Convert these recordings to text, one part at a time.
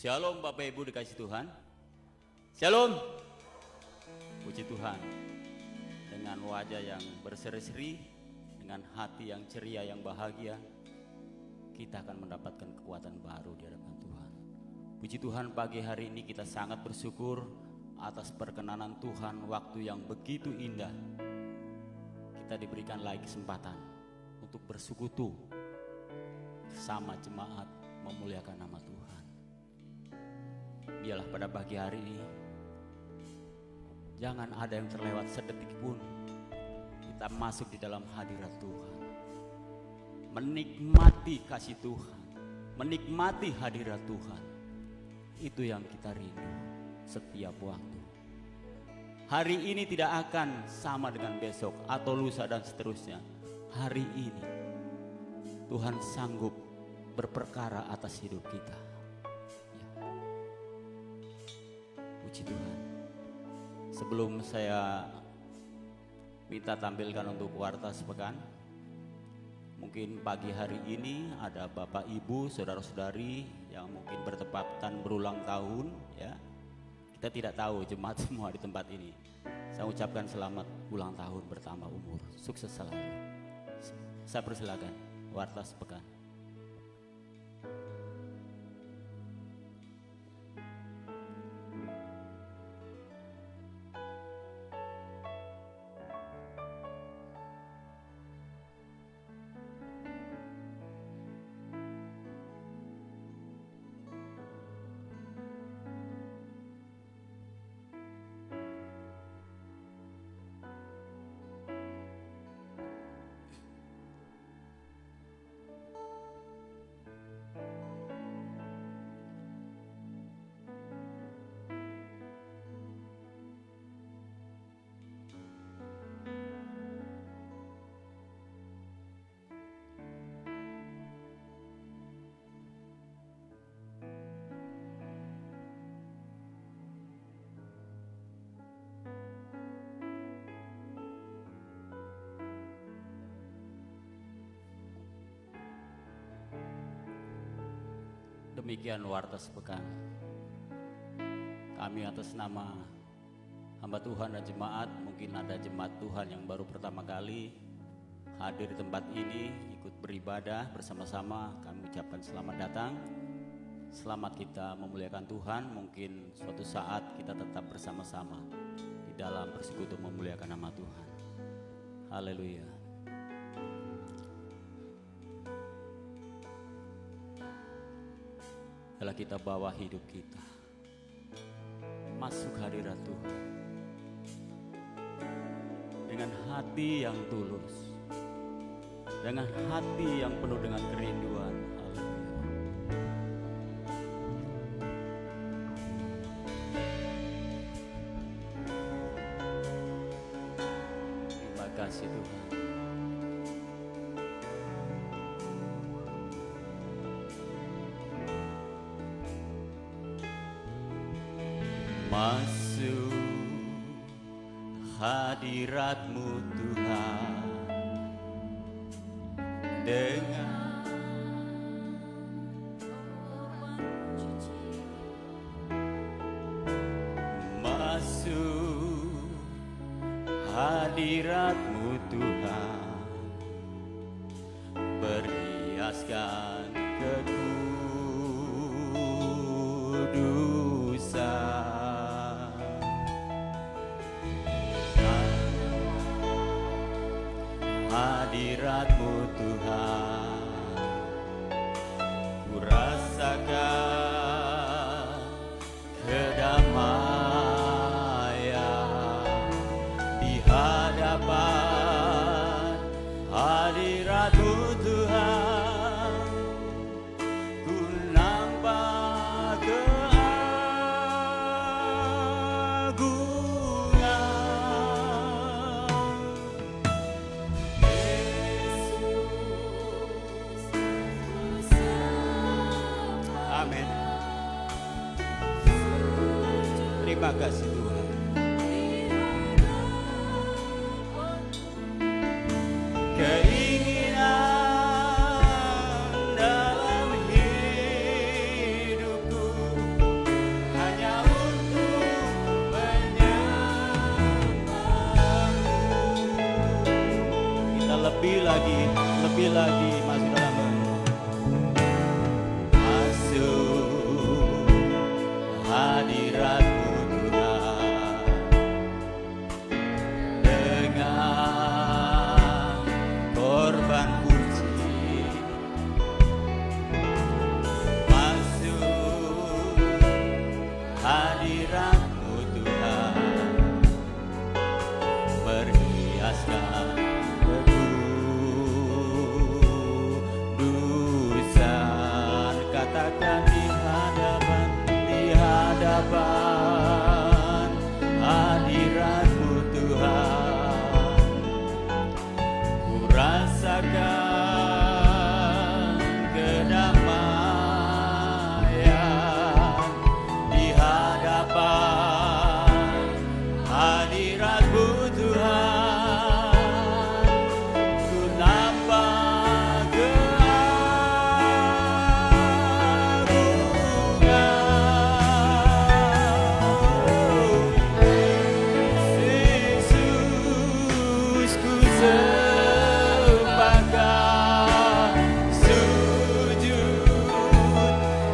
Shalom Bapak Ibu dikasih Tuhan. Shalom. Puji Tuhan. Dengan wajah yang berseri-seri, dengan hati yang ceria, yang bahagia, kita akan mendapatkan kekuatan baru di hadapan Tuhan. Puji Tuhan, pagi hari ini kita sangat bersyukur atas perkenanan Tuhan, waktu yang begitu indah. Kita diberikan lagi kesempatan untuk bersekutu bersama jemaat memuliakan nama Tuhan. Biarlah pada pagi hari ini jangan ada yang terlewat sedetik pun. Kita masuk di dalam hadirat Tuhan, menikmati kasih Tuhan, menikmati hadirat Tuhan. Itu yang kita rindu setiap waktu. Hari ini tidak akan sama dengan besok atau lusa dan seterusnya. Hari ini Tuhan sanggup berperkara atas hidup kita. Puji Tuhan. Sebelum saya minta tampilkan untuk warta sepekan, mungkin pagi hari ini ada Bapak Ibu, saudara-saudari yang mungkin bertepatan berulang tahun, ya. Kita tidak tahu jemaat semua di tempat ini. Saya ucapkan selamat ulang tahun, bertambah umur, sukses selalu. Saya persilakan warta sepekan. Demikian warta sepekan. Kami atas nama hamba Tuhan dan jemaat, mungkin ada jemaat Tuhan yang baru pertama kali hadir di tempat ini, ikut beribadah bersama-sama, kami ucapkan selamat datang. Selamat kita memuliakan Tuhan. Mungkin suatu saat kita tetap bersama-sama di dalam bersekutu memuliakan nama Tuhan. Haleluya. Adalah kita bawa hidup kita masuk hadirat Tuhan dengan hati yang tulus, dengan hati yang penuh dengan kerinduan. Terima kasih Tuhan. Masuk hadirat-Mu Tuhan dengan masuk hadirat-Mu Tuhan, perhiaskan kekudusan. Hadirat-Mu Tuhan, ku rasakan kedamaian di hadapan hadirat-Mu Tuhan. Ku nampak amin. Terima kasih Tuhan. Keinginan dalam hidupku lebih lagi masuk dalam masuk hadirat-Mu Tuhan dengan korban puji, masuk hadirat-Mu Tuhan, berhiaskan kekudusan, katakan di hadapan hadirat-Mu Tuhan, ku rasakan kedamaian di hadapan hadirat-Mu Tuhan, ku nampak Yesus, ku sembahkan sujud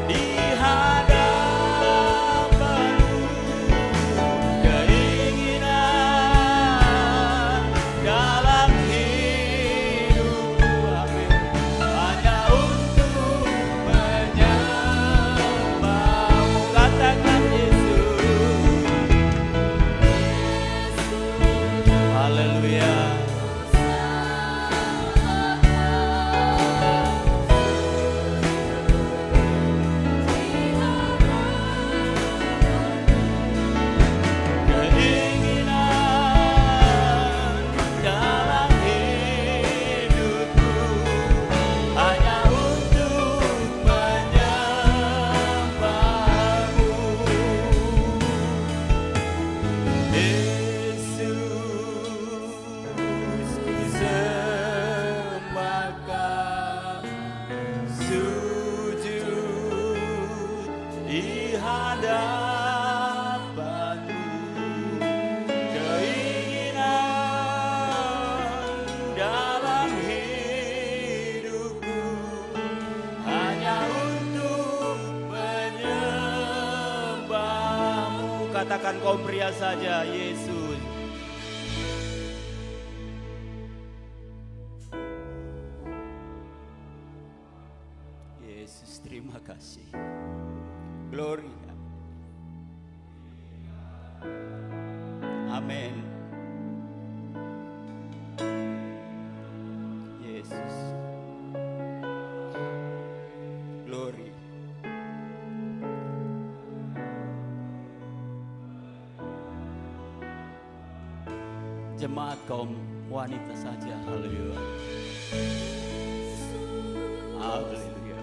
di hadapan-Mu, keinginan dalam hidupku, amin, hanya untuk menyembah-Mu, katakan Yesus, haleluya. Keinginan dalam hidupku hanya untuk menyembah-Mu, Yesus, ku sembahkan sujud di hadapan-Mu, keinginan dalam hidupku hanya untuk menyembah-Mu, katakan kaum pria saja, Yesus. Yesus, terima kasih. Glory. Amin. Yesus. Glory. Jemaat kaum wanita saja, haleluya. Haleluya.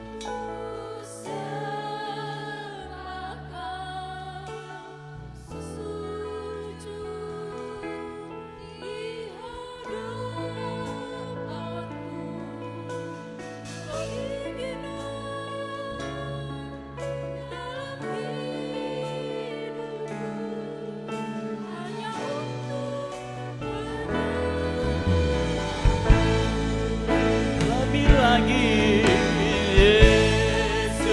Lebih lagi Yesus,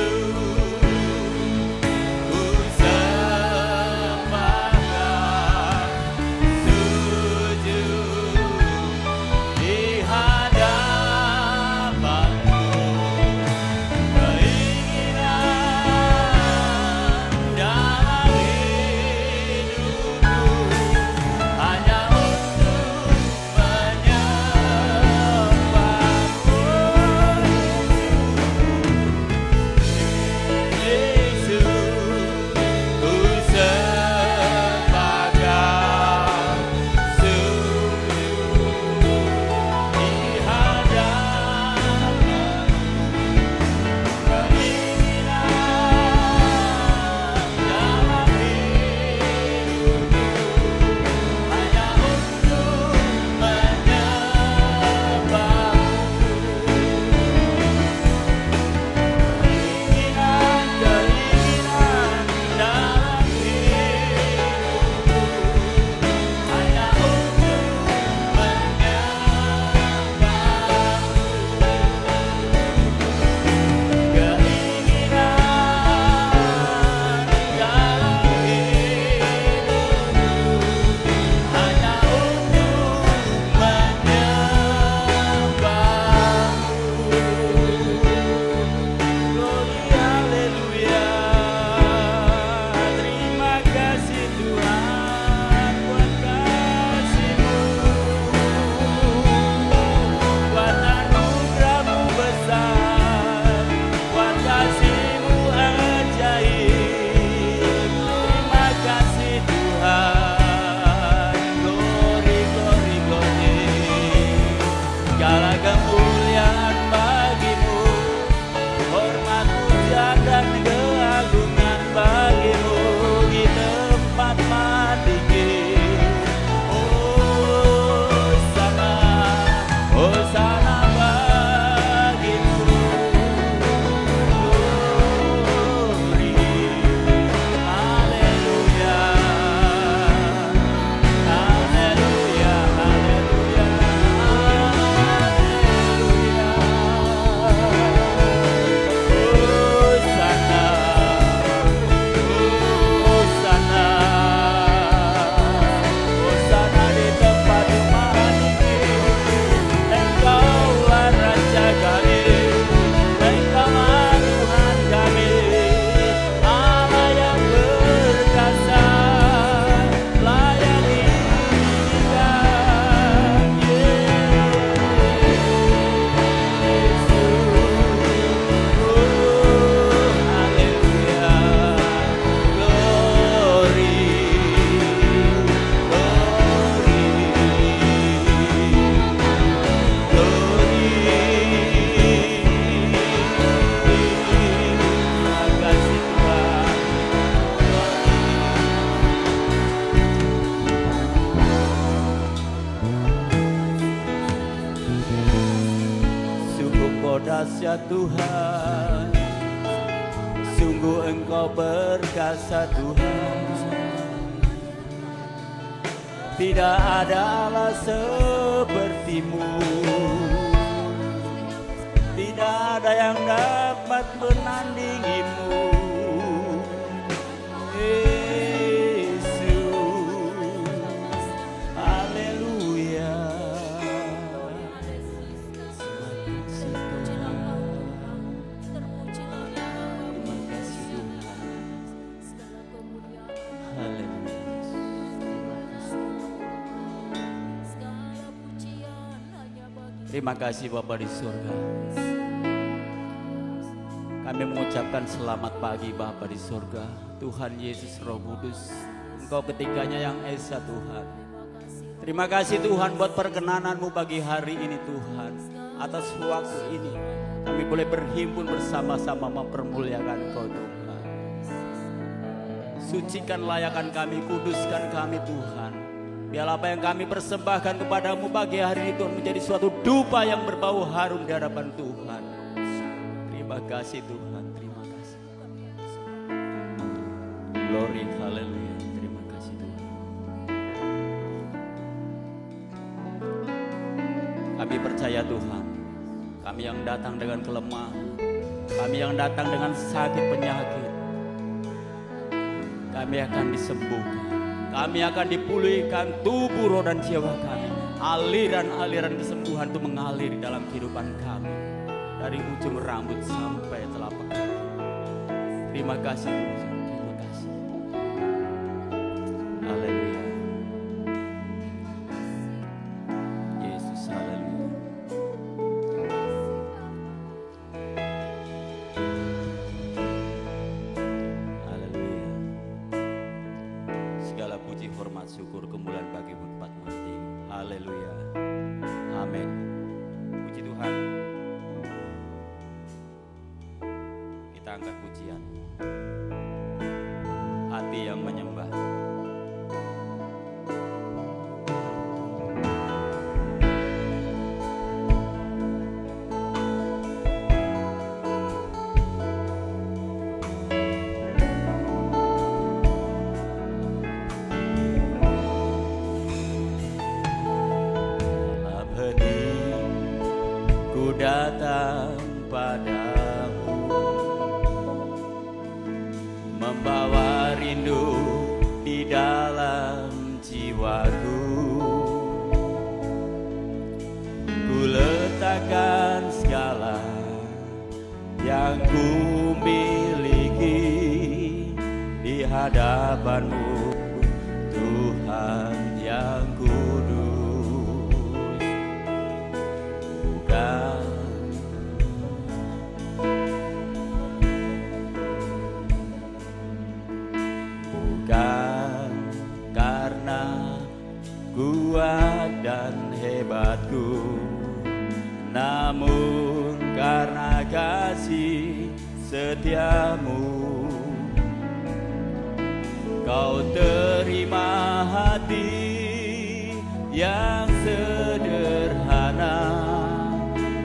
ku sembahkan sujud di hadapan-Mu, keinginan dalam hidupku hanya untuk menyembah-Mu, berkasa Tuhan, sungguh Engkau berkasa Tuhan. Tidak ada Allah seperti-Mu, tidak ada yang dapat menandingi-Mu. Terima kasih Bapa di surga. Kami mengucapkan selamat pagi Bapa di surga. Tuhan Yesus Roh Kudus, Engkau ketiganya yang esa Tuhan. Terima kasih Tuhan buat perkenanan-Mu pagi hari ini Tuhan. Atas waktu ini kami boleh berhimpun bersama-sama mempermuliakan Engkau Tuhan. Sucikan layakan kami, kuduskan kami Tuhan. Biar apa yang kami persembahkan kepadamu pagi hari ini Tuhan menjadi suatu dupa yang berbau harum di hadapan Tuhan. Terima kasih Tuhan, terima kasih. Glory, haleluya, terima kasih Tuhan. Kami percaya Tuhan, kami yang datang dengan kelemahan, kami yang datang dengan sakit penyakit, kami akan disembuhkan. Kami akan dipulihkan tubuh, roh, dan jiwa kami. Aliran-aliran kesembuhan itu mengalir dalam kehidupan kami. Dari ujung rambut sampai telapak kaki. Terima kasih Tuhan, terima kasih. Haleluya. Yesus, haleluya. Puji, hormat, syukur, kemuliaan bagi Bapa mati. Haleluya. Amin. Puji Tuhan. Kita angkat pujian. Hati yang menyembah. Datang padamu, membawa rindu di dalam jiwaku. Ku letakkan segala yang ku miliki di hadapan-Mu, Tuhan yang kudus. Bukan karena kuat dan hebatku, namun karena kasih setiamu. Kau terima hati yang sederhana,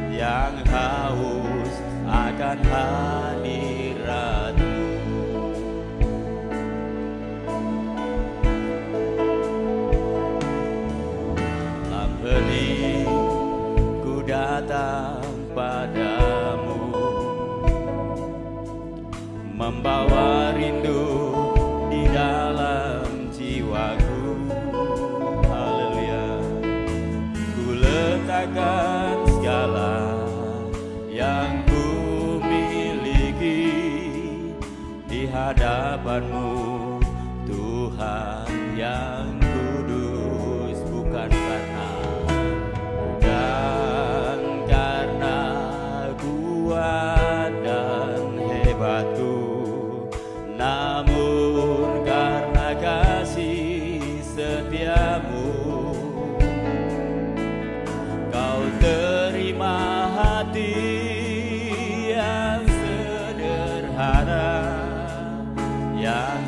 yang haus akan hadirat-Mu. Hening ku datang padamu, membawa rindu di dalam jiwaku. Haleluya. Ku letakkan segala yang ku miliki di hadapan-Mu, Tuhan yang kudus. Bukan karena kuat dan hebatku, namun karena kasih setiamu. Kau terima hati yang sederhana, yang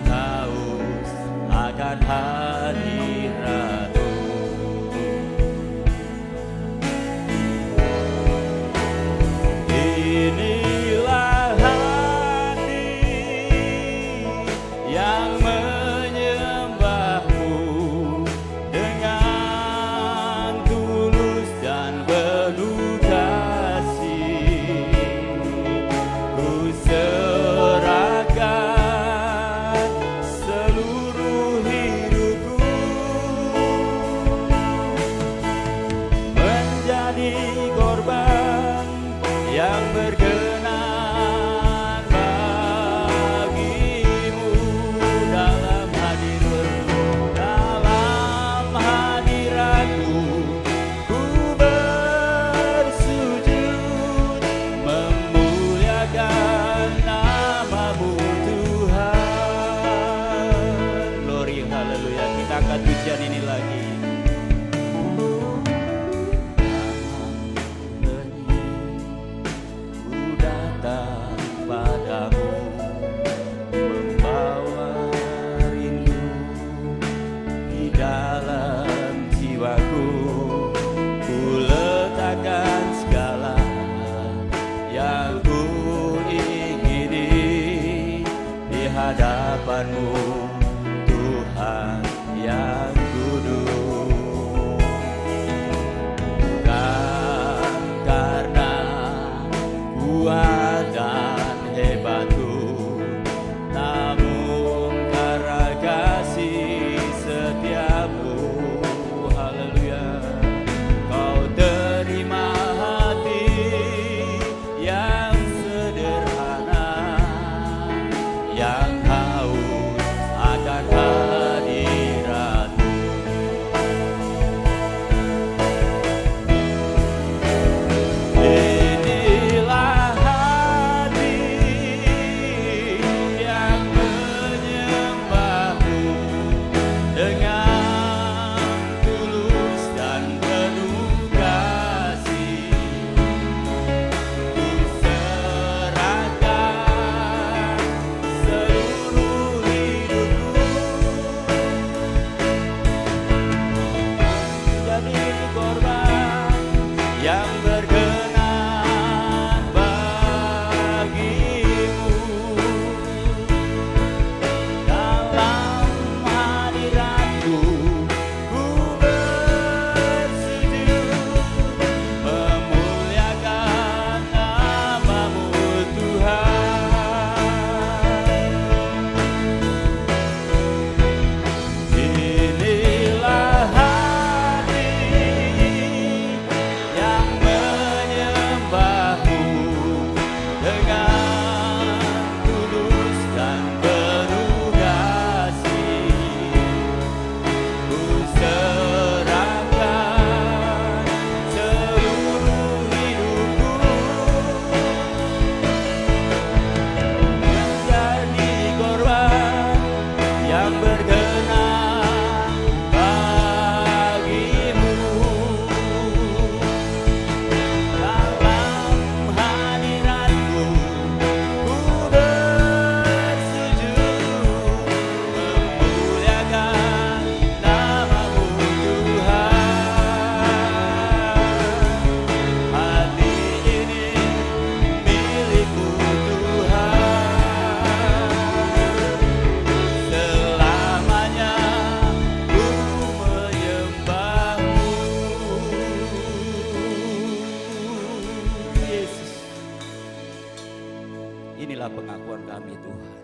inilah pengakuan kami Tuhan.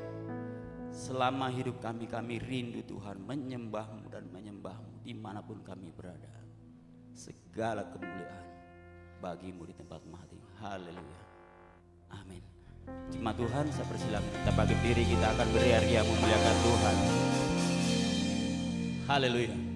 Selama hidup kami rindu Tuhan menyembah-Mu dan menyembah-Mu dimanapun kami berada. Segala kemuliaan bagi-Mu di tempat mati. Haleluya. Amin. Jemaat Tuhan, saya persilakan kita bangkit diri, kita akan beriarya memuliakan Tuhan. Haleluya.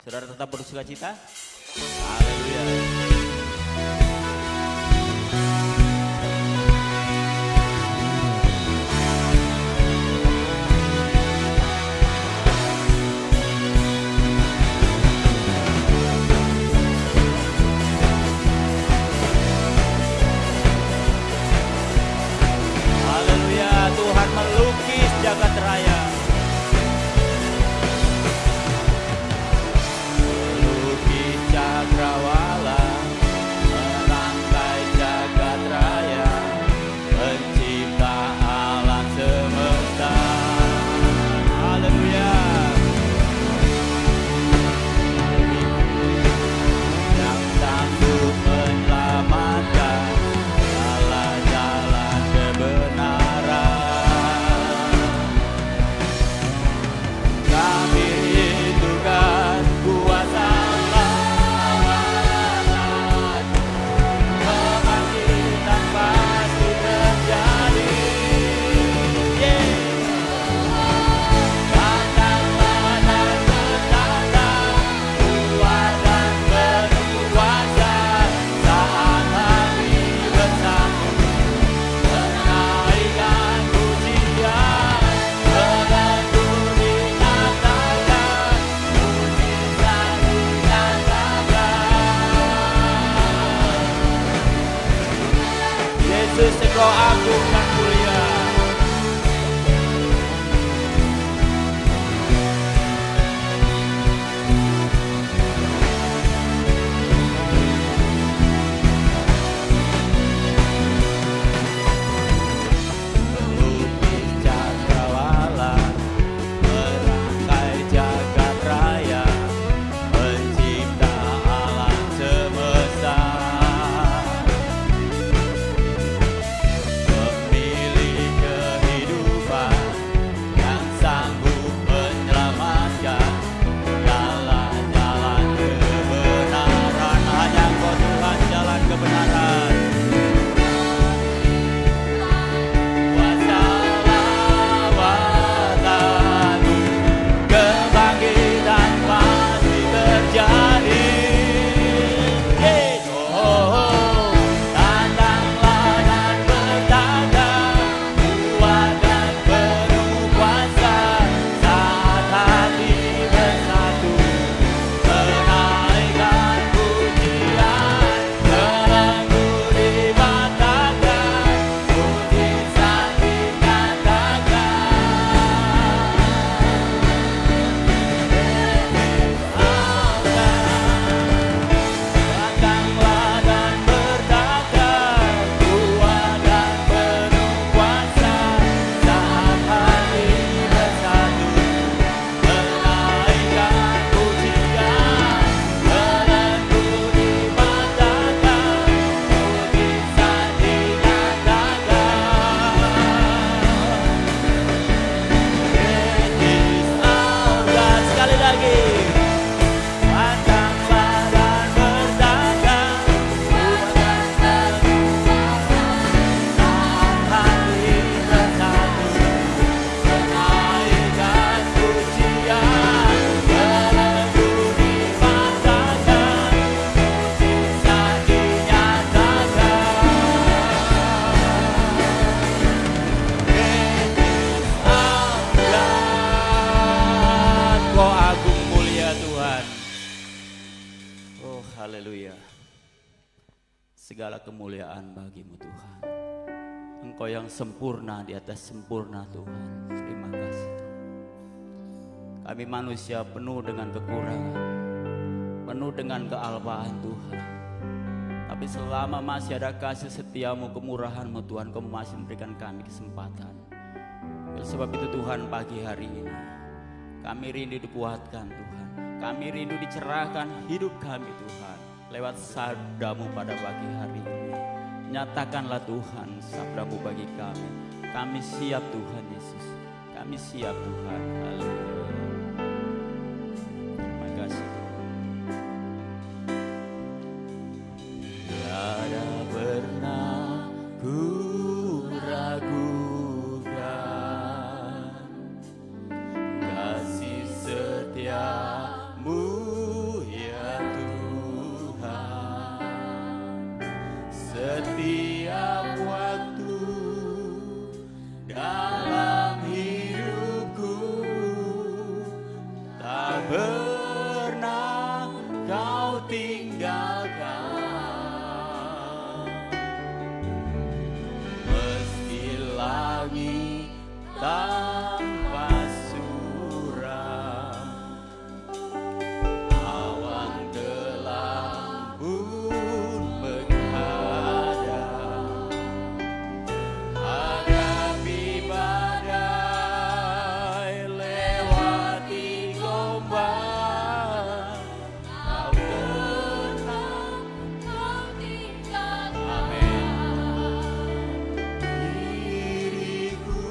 Saudara tetap bersukacita. Haleluya. Tuhan melukis jagat raya. Yesus, Engkau agung dan mulia. Melukis cakrawala, merangkai jagat raya, pencipta alam semesta, pemilik kehidupan yang sanggup menyelamatkan jalan-jalan kebenaran. Hanya Engkau Tuhan jalan kebenaran. Kuasa lawatan, kebangkitan pasti terjadi. Tandanglah dan bertanda, kuat dan penuh kuasa, saat hati bersatu, menaikkan pujian, belenggu dibatalkan, mujizat dinyatakan. Datanglah dan berdagang, kuat dan penuh kuasa, saat hati bersatu, menaikkan pujian, belenggu dibatalkan, mujizat dinyatakan. Yesus Allah, sekali lagi. Datanglah dan berdagang, kuat dan penuh kuasa, saat hati bersatu, menaikkan pujian, belenggu dibatalkan, mujizat dinyatakan. Yesus Allah, Kau agung mulia Tuhan. Oh haleluya. Segala kemuliaan bagimu Tuhan. Engkau yang sempurna di atas sempurna Tuhan. Terima kasih. Kami manusia penuh dengan kekurangan, penuh dengan kealpaan Tuhan. Tapi selama masih ada kasih setiamu, kemurahanmu Tuhan, Kau masih memberikan kami kesempatan. Oleh sebab itu Tuhan, pagi hari ini kami rindu dikuatkan Tuhan. Kami rindu dicerahkan hidup kami Tuhan, lewat sabdamu pada pagi hari ini. Nyatakanlah Tuhan sabdamu bagi kami. Kami siap Tuhan Yesus. Kami siap Tuhan. Haleluya. Terima kasih Tuhan. Tiada pernah ku ragukan kasih setiamu ya Tuhan. Setiap waktu dalam hidupku tak pernah Kau tinggalkan. Meski langit tanpa surah, awan gelap pun menghadap, hadapi badai, lewati gelombang, Kau tenang, Kau tinggalkan. Amin. Diriku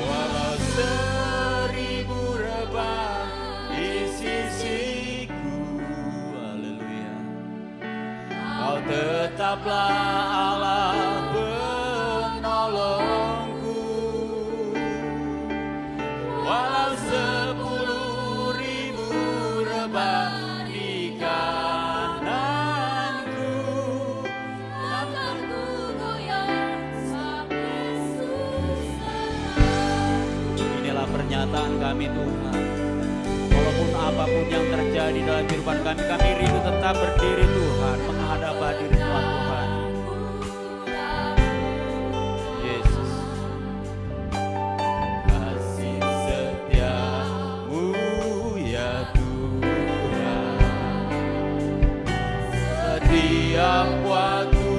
walau seribu rebah di sisiku, haleluya, Kau tetaplah Allah penolongku. Walau 10.000 rebah di kananku, takkan ku goyah sampai susah. Inilah pernyataan kami Tuhan. Walaupun apapun apapun yang terjadi dalam kehidupan kami, kami rindu tetap berdiri Tuhan, menghadap hadirat Tuhan. Yesus, kasih setiamu ya Tuhan, setiap waktu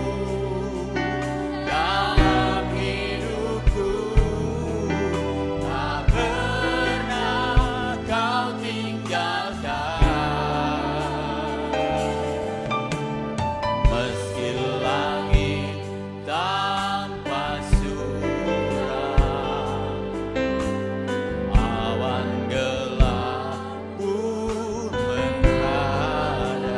dalam hidupku, tak pernah kau tinggalkan. Meski langit tanpa surah, awan gelap pun menghadap,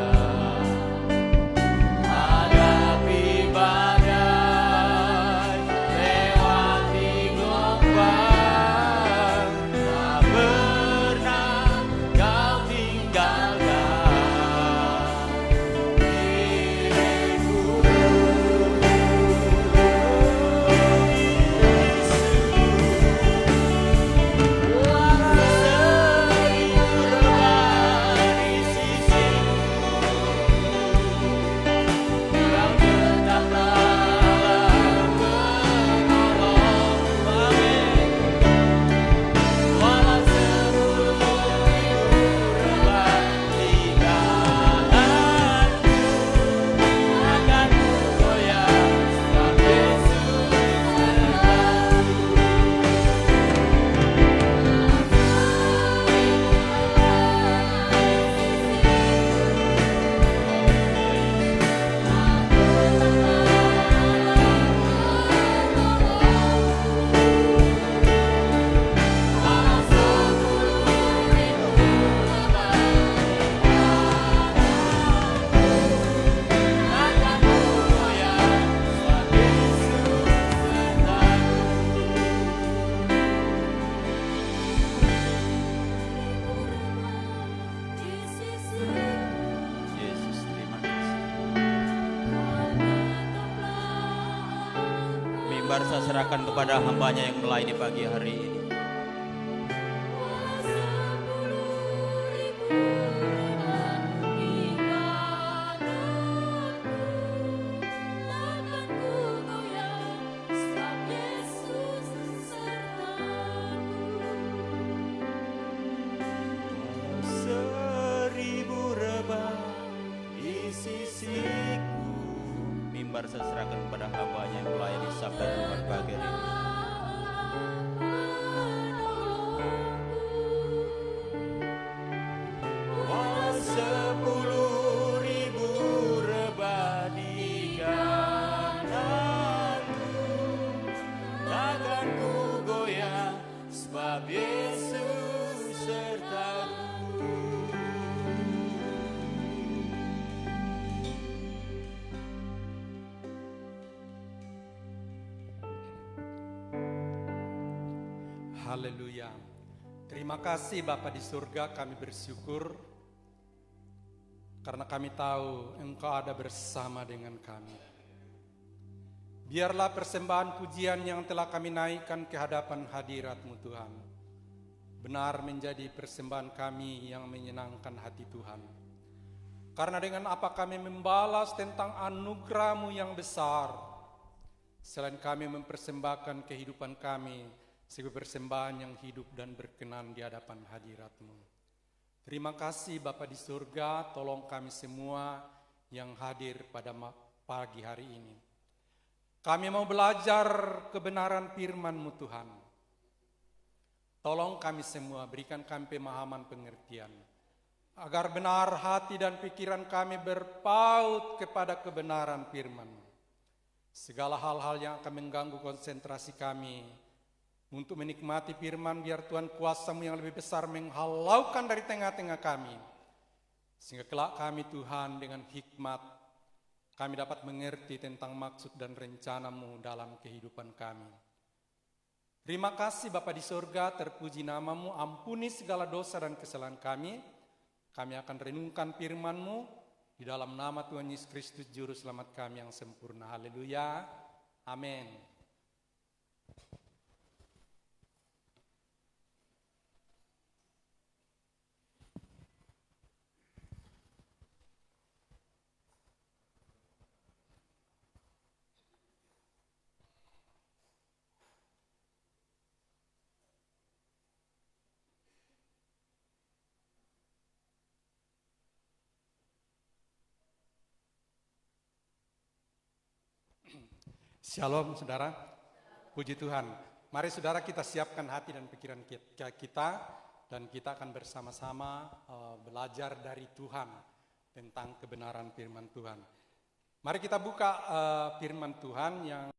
hadapi badai, lewati gelombang, tak pernah kau tinggalkan diriku. Yesus, terima kasih. Mimbar saya serahkan kepada hambanya yang melayani pagi hari ini. Seribu rebah di sisiku. Mimbar saya serahkan kepada hambanya yang melayani sabda Tuhan pagi hari ini. Walau 10.000 rebah di kananku, takkan ku goyah, sebab Yesus sertaku. Haleluya. Terima kasih Bapa di surga, kami bersyukur karena kami tahu Engkau ada bersama dengan kami. Biarlah persembahan pujian yang telah kami naikkan ke hadapan hadirat-Mu Tuhan benar menjadi persembahan kami yang menyenangkan hati Tuhan. Karena dengan apa kami membalas tentang anugerah-Mu yang besar, selain kami mempersembahkan kehidupan kami sebagai persembahan yang hidup dan berkenan di hadapan hadirat-Mu. Terima kasih Bapa di surga, tolong kami semua yang hadir pada pagi hari ini. Kami mau belajar kebenaran firman-Mu Tuhan. Tolong kami semua, berikan kami pemahaman pengertian, agar benar hati dan pikiran kami berpaut kepada kebenaran firman-Mu. Segala hal-hal yang akan mengganggu konsentrasi kami untuk menikmati firman, biar Tuhan kuasa-Mu yang lebih besar menghalaukan dari tengah-tengah kami, sehingga kelak kami Tuhan dengan hikmat kami dapat mengerti tentang maksud dan rencana-Mu dalam kehidupan kami. Terima kasih Bapa di surga, terpuji nama-Mu, ampuni segala dosa dan kesalahan kami. Kami akan renungkan firman-Mu di dalam nama Tuhan Yesus Kristus Juru Selamat kami yang sempurna. Haleluya, amin. Shalom saudara, puji Tuhan. Mari saudara kita siapkan hati dan pikiran kita dan kita akan bersama-sama belajar dari Tuhan tentang kebenaran firman Tuhan. Mari kita buka firman Tuhan yang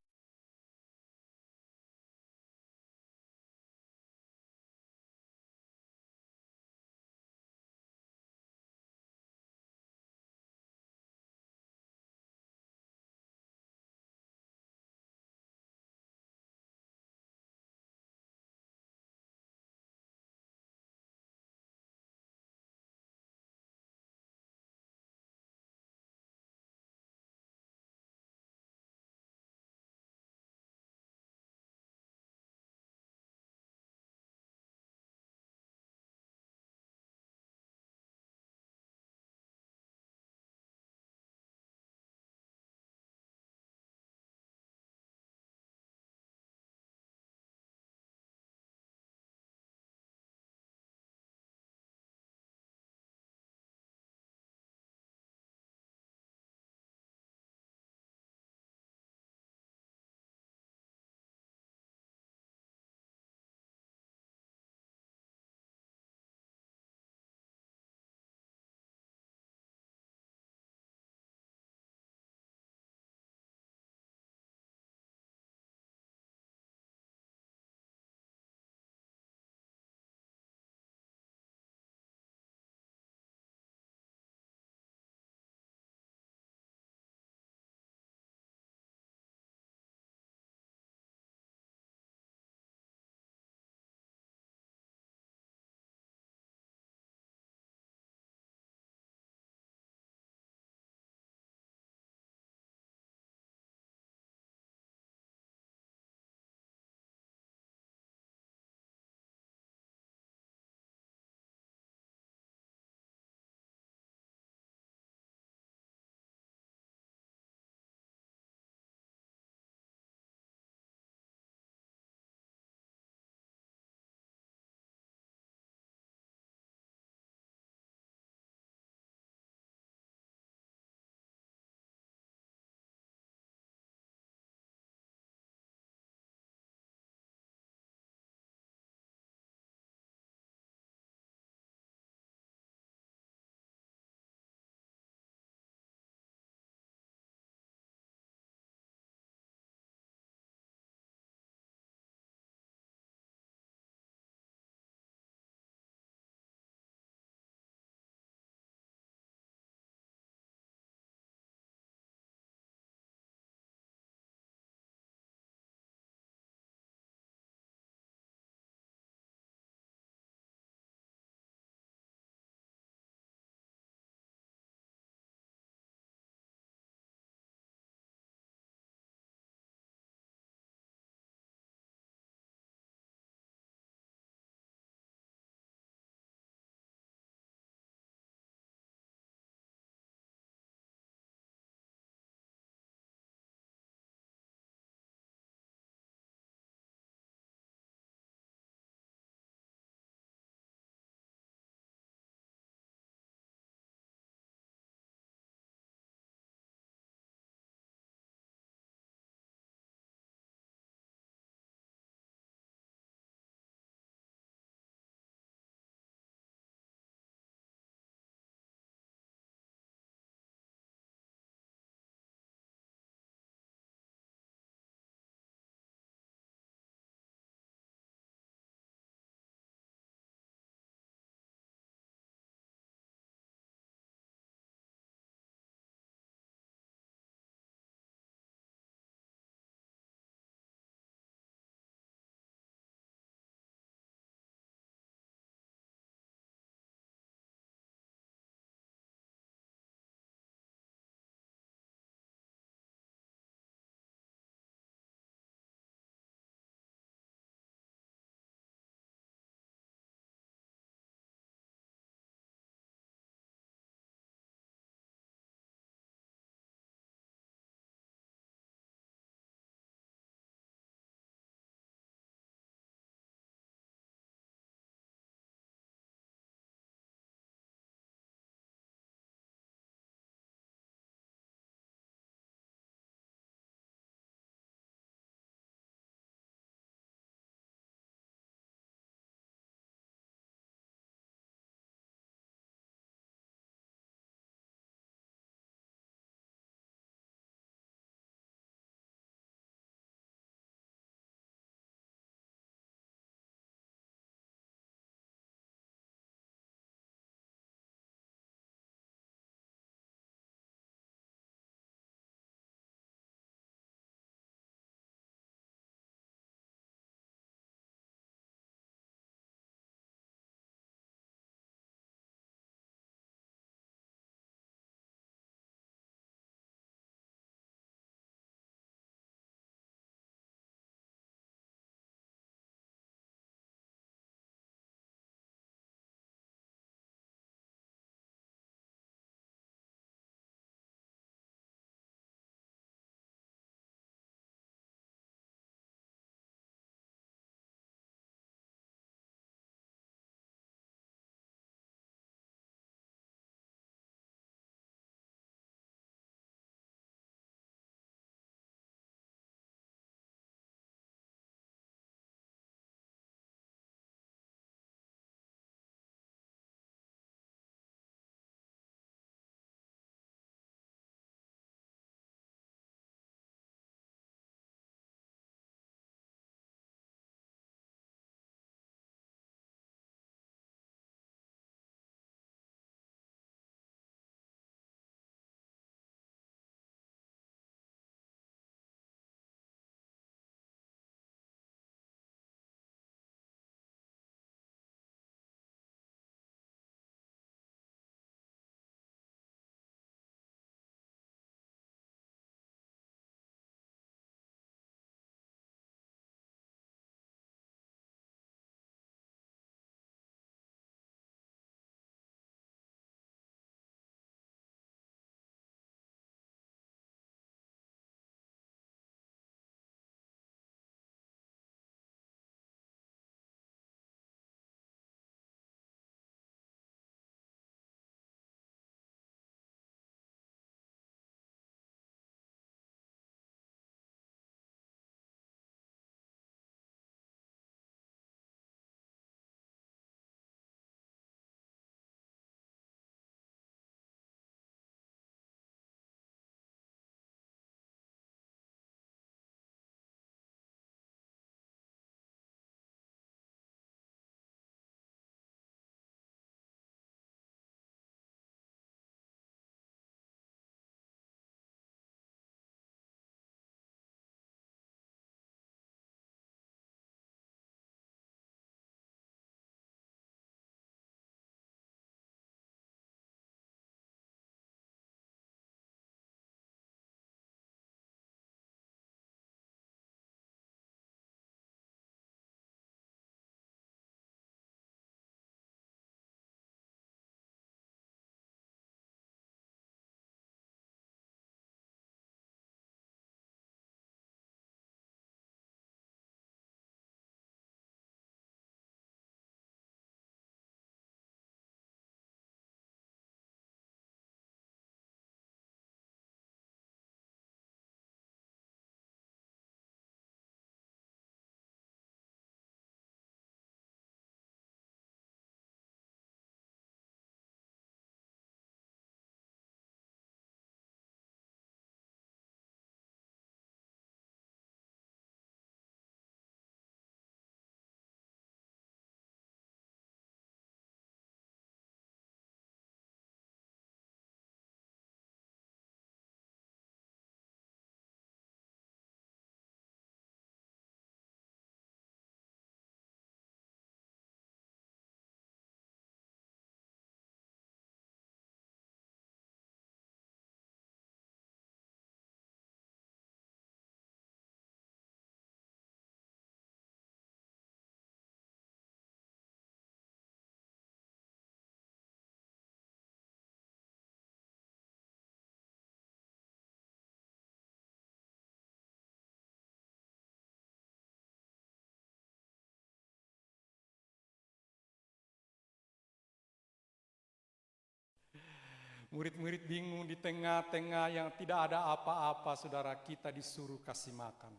Murid-murid bingung di tengah-tengah yang tidak ada apa-apa, saudara, kita disuruh kasih makan.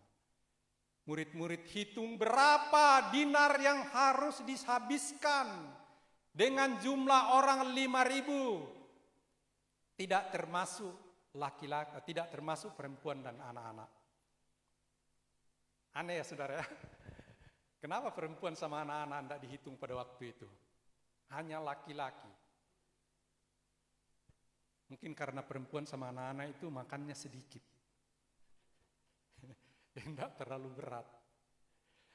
Murid-murid hitung berapa dinar yang harus dihabiskan dengan jumlah orang 5.000. Tidak termasuk laki-laki, tidak termasuk perempuan dan anak-anak. Aneh ya saudara ya. Kenapa perempuan sama anak-anak tidak dihitung pada waktu itu? Hanya laki-laki. Mungkin karena perempuan sama anak-anak itu makannya sedikit. Tidak terlalu berat.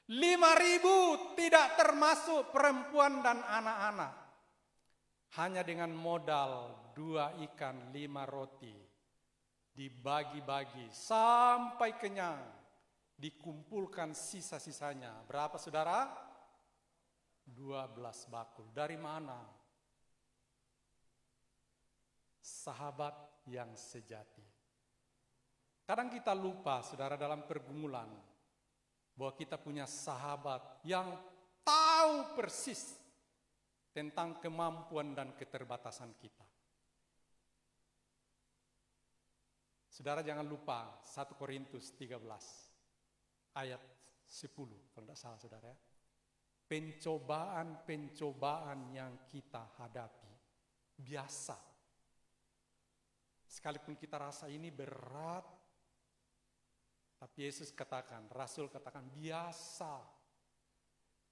5.000 tidak termasuk perempuan dan anak-anak. Hanya dengan modal 2 ikan 5 roti. Dibagi-bagi sampai kenyang. Dikumpulkan sisa-sisanya. Berapa saudara? 12 bakul. Dari mana? Sahabat yang sejati. Kadang kita lupa, saudara, dalam pergumulan bahwa kita punya sahabat yang tahu persis tentang kemampuan dan keterbatasan kita. Saudara jangan lupa 1 Korintus 13 ayat 10 kalau tidak salah saudara ya. Pencobaan-pencobaan yang kita hadapi biasa. Sekalipun kita rasa ini berat, tapi Yesus katakan, Rasul katakan biasa.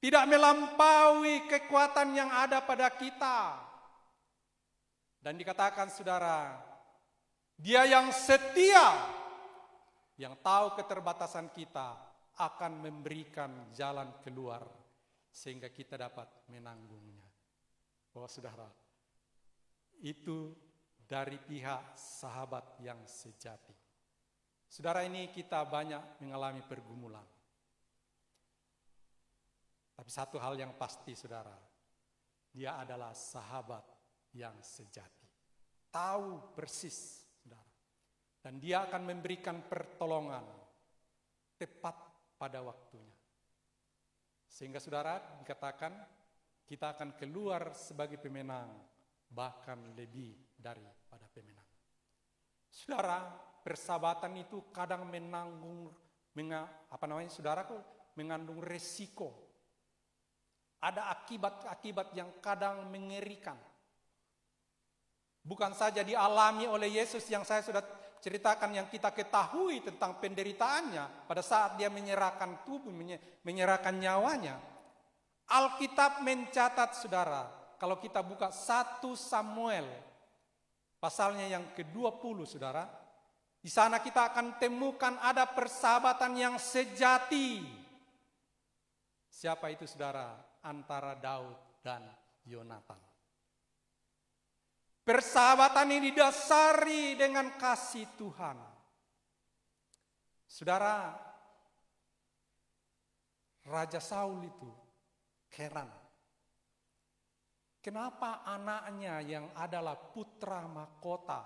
Tidak melampaui kekuatan yang ada pada kita. Dan dikatakan saudara, Dia yang setia, yang tahu keterbatasan kita, akan memberikan jalan keluar sehingga kita dapat menanggungnya. Oh saudara, itu dari pihak sahabat yang sejati. Saudara, ini kita banyak mengalami pergumulan. Tapi satu hal yang pasti saudara, dia adalah sahabat yang sejati. Tahu persis saudara. Dan dia akan memberikan pertolongan tepat pada waktunya. Sehingga saudara dikatakan kita akan keluar sebagai pemenang, bahkan lebih daripada pemenang. Saudara, persahabatan itu kadang mengandung resiko. Ada akibat-akibat yang kadang mengerikan. Bukan saja dialami oleh Yesus yang saya sudah ceritakan, yang kita ketahui tentang penderitaannya pada saat dia menyerahkan tubuh, menyerahkan nyawanya. Alkitab mencatat saudara, kalau kita buka 1 Samuel pasalnya yang ke-20 saudara, di sana kita akan temukan ada persahabatan yang sejati. Siapa itu saudara? Antara Daud dan Yonatan. Persahabatan ini didasari dengan kasih Tuhan. Saudara, Raja Saul itu heran. Kenapa anaknya yang adalah putra mahkota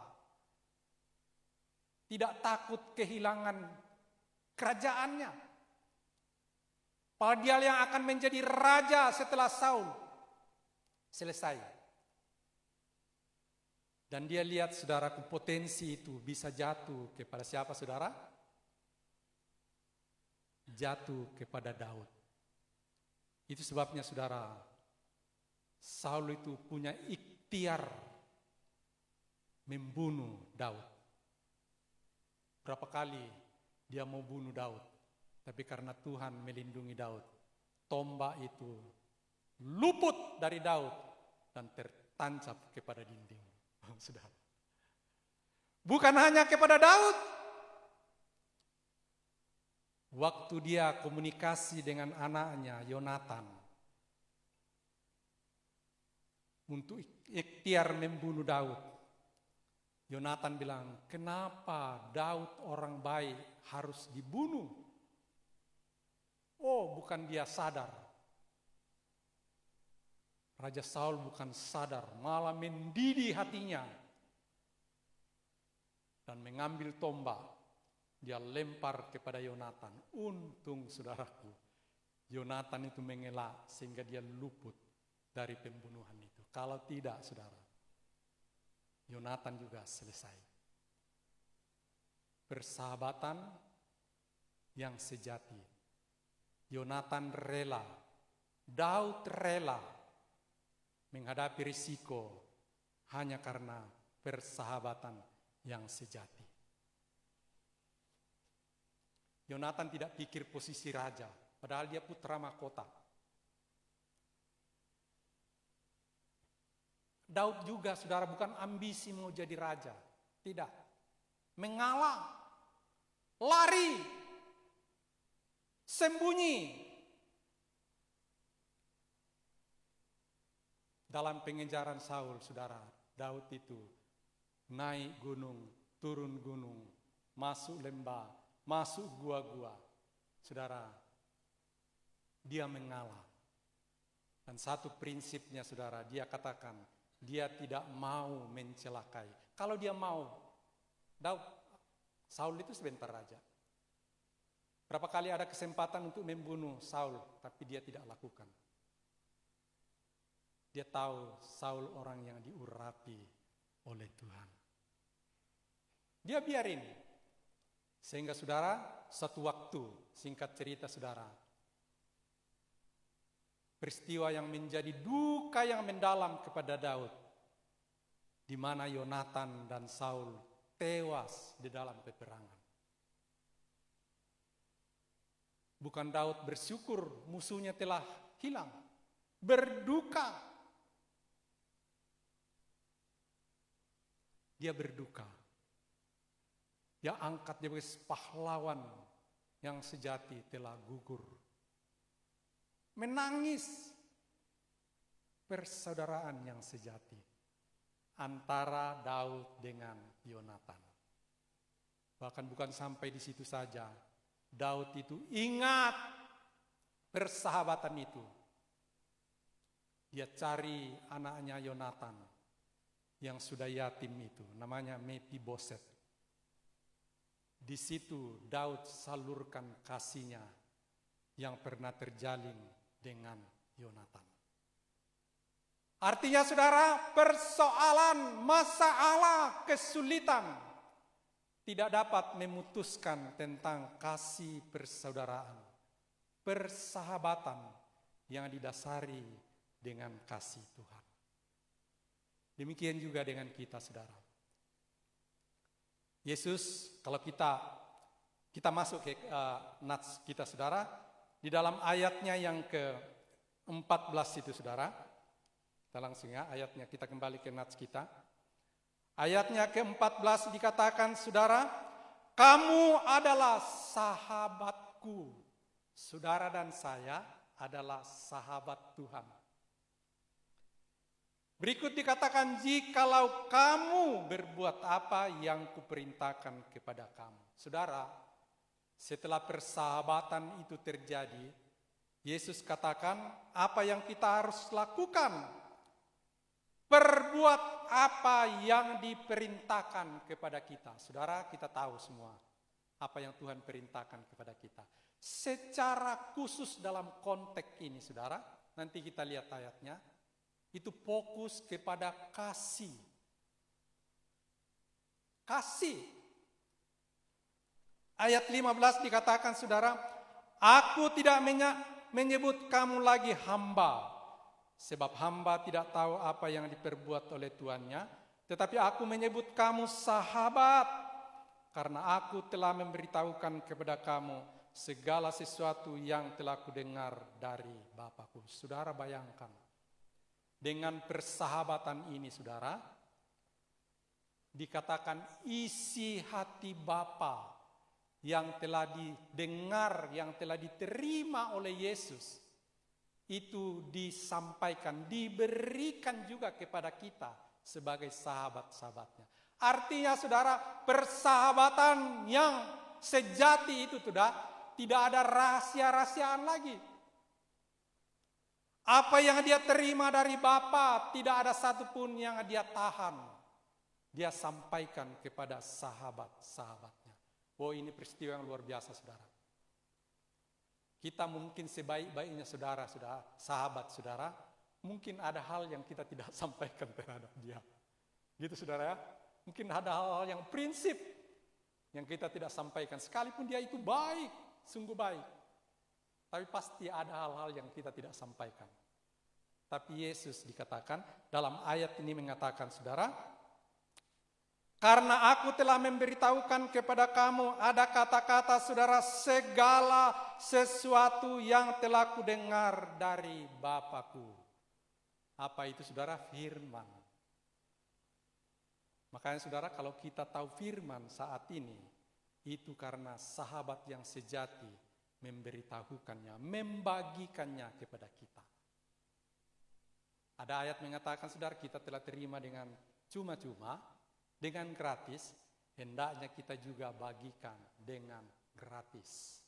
tidak takut kehilangan kerajaannya? Padahal dia yang akan menjadi raja setelah Saul selesai. Dan dia lihat saudaraku, potensi itu bisa jatuh kepada siapa saudara? Jatuh kepada Daud. Itu sebabnya saudara, Saul itu punya ikhtiar membunuh Daud. Berapa kali dia mau bunuh Daud, tapi karena Tuhan melindungi Daud, tombak itu luput dari Daud dan tertancap kepada dinding. Sudah. Bukan hanya kepada Daud. Waktu dia komunikasi dengan anaknya Yonatan untuk ikhtiar membunuh Daud, Yonatan bilang, kenapa Daud orang baik harus dibunuh? Oh, bukan dia sadar. Raja Saul bukan sadar, malah mendidih hatinya. Dan mengambil tombak, dia lempar kepada Yonatan. Untung saudaraku, Yonatan itu mengelak sehingga dia luput dari pembunuhan itu. Kalau tidak saudara, Yonatan juga selesai. Persahabatan yang sejati. Yonatan rela, Daud rela menghadapi risiko hanya karena persahabatan yang sejati. Yonatan tidak pikir posisi raja, padahal dia putra mahkota. Daud juga, saudara, bukan ambisi mau jadi raja. Tidak. Mengalah, lari, sembunyi. Dalam pengejaran Saul, saudara, Daud itu naik gunung, turun gunung, masuk lembah, masuk gua-gua. Saudara, dia mengalah. Dan satu prinsipnya, saudara, dia katakan, dia tidak mau mencelakai. Kalau dia mau, Daud, Saul itu sebentar raja. Berapa kali ada kesempatan untuk membunuh Saul, tapi dia tidak lakukan. Dia tahu Saul orang yang diurapi oleh Tuhan. Dia biarin. Sehingga saudara, satu waktu, singkat cerita saudara, peristiwa yang menjadi duka yang mendalam kepada Daud, di mana Yonatan dan Saul tewas di dalam peperangan. Bukan Daud bersyukur musuhnya telah hilang, berduka. Dia berduka. Dia angkat dia sebagai pahlawan yang sejati telah gugur. Menangis persaudaraan yang sejati antara Daud dengan Yonatan. Bahkan bukan sampai di situ saja. Daud itu ingat persahabatan itu. Dia cari anaknya Yonatan yang sudah yatim itu, namanya Mephiboset. Di situ Daud salurkan kasihnya yang pernah terjalin dengan Yonatan. Artinya saudara, persoalan, masalah, kesulitan tidak dapat memutuskan tentang kasih persaudaraan, persahabatan yang didasari dengan kasih Tuhan. Demikian juga dengan kita, saudara. Yesus, kalau kita masuk ke nats kita, saudara, di dalam ayatnya yang ke-14 itu, saudara, kita langsung ya, ayatnya kita kembali ke nats kita. Ayatnya ke-14 dikatakan, saudara, kamu adalah sahabatku. Saudara dan saya adalah sahabat Tuhan. Berikut dikatakan, jikalau kamu berbuat apa yang kuperintahkan kepada kamu. Saudara, setelah persahabatan itu terjadi, Yesus katakan apa yang kita harus lakukan. Perbuat apa yang diperintahkan kepada kita. Saudara, kita tahu semua apa yang Tuhan perintahkan kepada kita. Secara khusus dalam konteks ini, saudara, nanti kita lihat ayatnya. Itu fokus kepada kasih. Kasih. Ayat 15 dikatakan, saudara, aku tidak menyebut kamu lagi hamba, sebab hamba tidak tahu apa yang diperbuat oleh tuannya, tetapi aku menyebut kamu sahabat, karena aku telah memberitahukan kepada kamu segala sesuatu yang telah kudengar dari Bapakku. Saudara, bayangkan. Dengan persahabatan ini, saudara, dikatakan isi hati Bapa yang telah didengar, yang telah diterima oleh Yesus, itu disampaikan, diberikan juga kepada kita sebagai sahabat-sahabatnya. Artinya, saudara, persahabatan yang sejati itu sudah tidak ada rahasia-rahasiaan lagi. Apa yang dia terima dari Bapa tidak ada satupun yang dia tahan. Dia sampaikan kepada sahabat-sahabatnya. Oh, ini peristiwa yang luar biasa, saudara. Kita mungkin sebaik-baiknya saudara, sahabat saudara, mungkin ada hal yang kita tidak sampaikan terhadap dia. Gitu saudara ya. Mungkin ada hal-hal yang prinsip yang kita tidak sampaikan. Sekalipun dia itu baik, sungguh baik. Tapi pasti ada hal-hal yang kita tidak sampaikan. Tapi Yesus dikatakan, dalam ayat ini mengatakan saudara, karena aku telah memberitahukan kepada kamu ada kata-kata saudara segala sesuatu yang telah kudengar dari Bapakku. Apa itu saudara? Firman. Makanya saudara kalau kita tahu firman saat ini, itu karena sahabat yang sejati memberitahukannya, membagikannya kepada kita. Ada ayat mengatakan saudara kita telah terima dengan cuma-cuma, dengan gratis, hendaknya kita juga bagikan dengan gratis.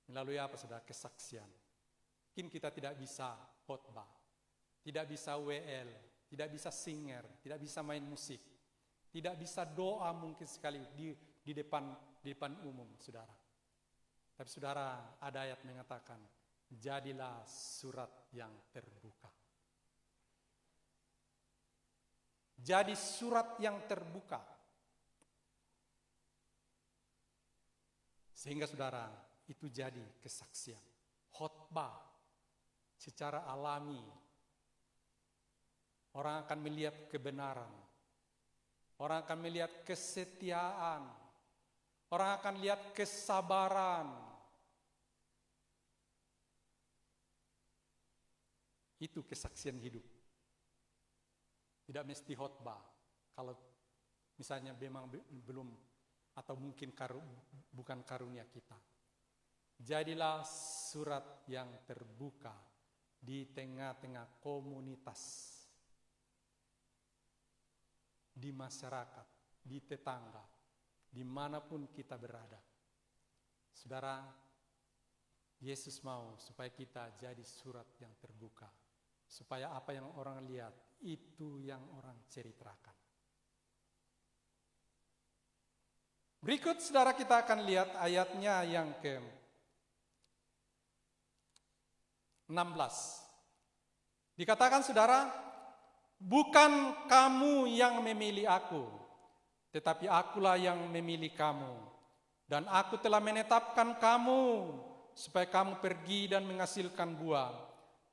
Melalui apa saudara? Kesaksian. Mungkin kita tidak bisa khotbah, tidak bisa WL, tidak bisa singer, tidak bisa main musik, tidak bisa doa mungkin sekali di depan umum, saudara. Tapi saudara, ada ayat mengatakan, jadilah surat yang terbuka. Jadi surat yang terbuka. Sehingga saudara, itu jadi kesaksian. Khotbah secara alami. Orang akan melihat kebenaran. Orang akan melihat kesetiaan. Orang akan lihat kesabaran. Itu kesaksian hidup. Tidak mesti khotbah. Kalau misalnya memang belum atau mungkin bukan karunia kita. Jadilah surat yang terbuka di tengah-tengah komunitas. Di masyarakat, di tetangga, dimanapun kita berada. Saudara, Yesus mau supaya kita jadi surat yang terbuka. Supaya apa yang orang lihat, itu yang orang ceritakan. Berikut saudara kita akan lihat ayatnya yang ke-16. Dikatakan saudara, bukan kamu yang memilih aku, tetapi akulah yang memilih kamu. Dan aku telah menetapkan kamu, supaya kamu pergi dan menghasilkan buah.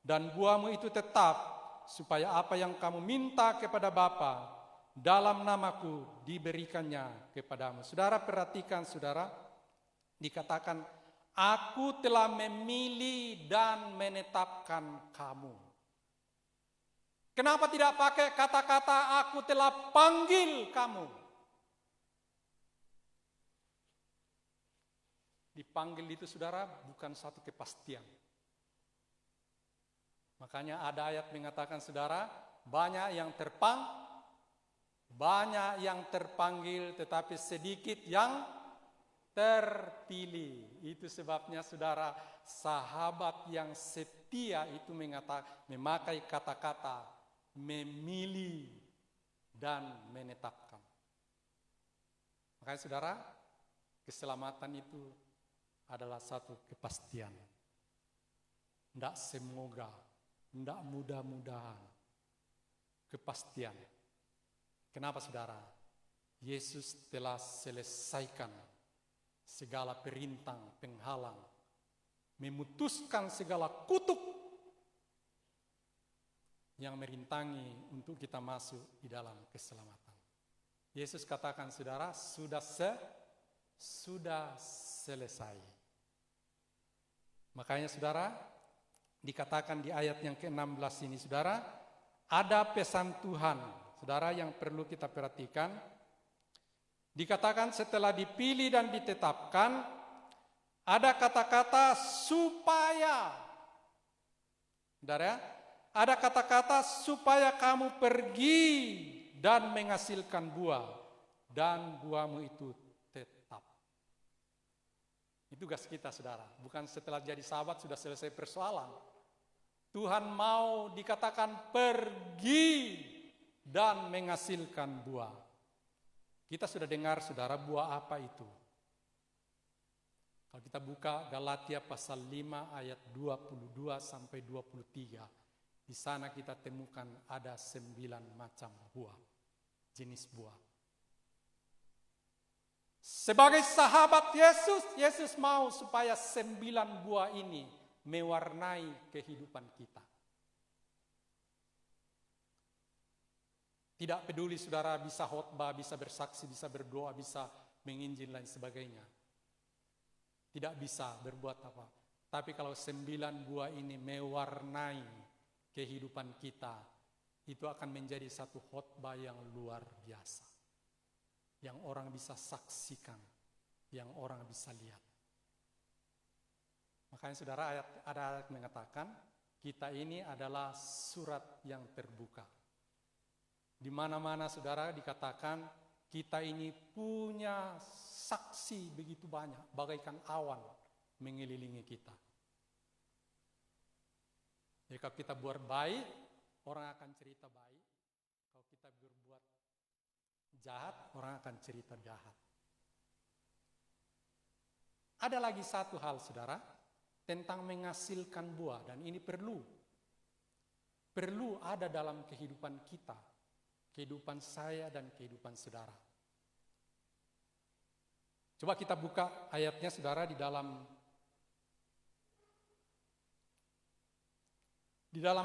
Dan buahmu itu tetap, supaya apa yang kamu minta kepada Bapa, dalam namaku diberikannya kepadamu. Saudara perhatikan saudara, dikatakan, aku telah memilih dan menetapkan kamu. Kenapa tidak pakai kata-kata aku telah panggil kamu? Dipanggil itu saudara bukan satu kepastian. Makanya ada ayat mengatakan saudara, banyak yang terpanggil tetapi sedikit yang terpilih. Itu sebabnya saudara, sahabat yang setia itu memakai kata-kata memilih dan menetapkan. Makanya saudara, keselamatan itu adalah satu kepastian. Tidak semoga, tidak mudah-mudahan. Kepastian. Kenapa saudara? Yesus telah selesaikan segala perintang penghalang, memutuskan segala kutuk yang merintangi untuk kita masuk di dalam keselamatan. Yesus katakan saudara, sudah selesai. Makanya saudara, dikatakan di ayat yang ke-16 ini saudara, ada pesan Tuhan, saudara yang perlu kita perhatikan. Dikatakan setelah dipilih dan ditetapkan, ada kata-kata supaya. Saudara, ada kata-kata supaya kamu pergi dan menghasilkan buah, dan buahmu itu tetap. Itu tugas kita saudara, bukan setelah jadi sahabat sudah selesai persoalan. Tuhan mau dikatakan pergi dan menghasilkan buah. Kita sudah dengar saudara buah apa itu. Kalau kita buka Galatia pasal 5 ayat 22 sampai 23. Di sana kita temukan ada 9 macam buah, jenis buah. Sebagai sahabat Yesus, Yesus mau supaya 9 buah ini mewarnai kehidupan kita. Tidak peduli saudara bisa khotbah, bisa bersaksi, bisa berdoa, bisa menginjil dan sebagainya. Tidak bisa berbuat apa. Tapi kalau 9 buah ini mewarnai kehidupan kita, itu akan menjadi satu khotbah yang luar biasa. Yang orang bisa saksikan, yang orang bisa lihat. Makanya saudara ada ayat mengatakan, kita ini adalah surat yang terbuka. Di mana-mana saudara dikatakan kita ini punya saksi begitu banyak, bagaikan awan mengelilingi kita. Jadi kalau kita buat baik, orang akan cerita baik. Kalau kita berbuat jahat, orang akan cerita jahat. Ada lagi satu hal saudara, tentang menghasilkan buah, dan ini perlu ada dalam kehidupan kita. Kehidupan saya dan kehidupan saudara. Coba kita buka ayatnya saudara di dalam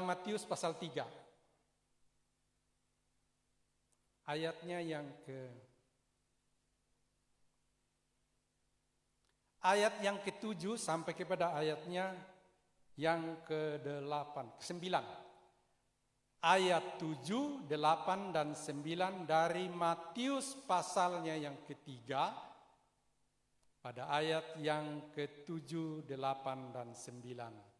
Matius pasal 3. Ayatnya ayat yang ke-7 sampai kepada ayatnya yang ke-8, ke-9. Ayat 7, 8, dan 9 dari Matius pasalnya yang ketiga, pada ayat yang ke-7, 8, dan 9.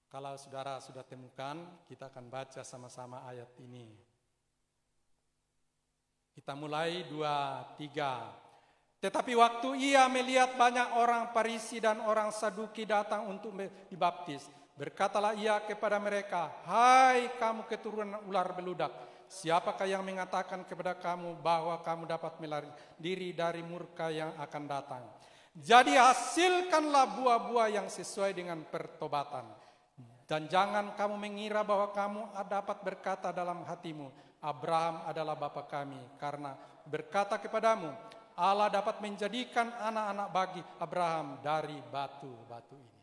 Kalau saudara sudah temukan, kita akan baca sama-sama ayat ini. Kita mulai 2, 3. Tetapi waktu ia melihat banyak orang Farisi dan orang Saduki datang untuk dibaptis, berkatalah ia kepada mereka, "Hai kamu keturunan ular beludak, siapakah yang mengatakan kepada kamu bahwa kamu dapat melari diri dari murka yang akan datang? Jadi hasilkanlah buah-buah yang sesuai dengan pertobatan. Dan jangan kamu mengira bahwa kamu dapat berkata dalam hatimu, Abraham adalah bapa kami, karena berkata kepadamu, Allah dapat menjadikan anak-anak bagi Abraham dari batu-batu ini."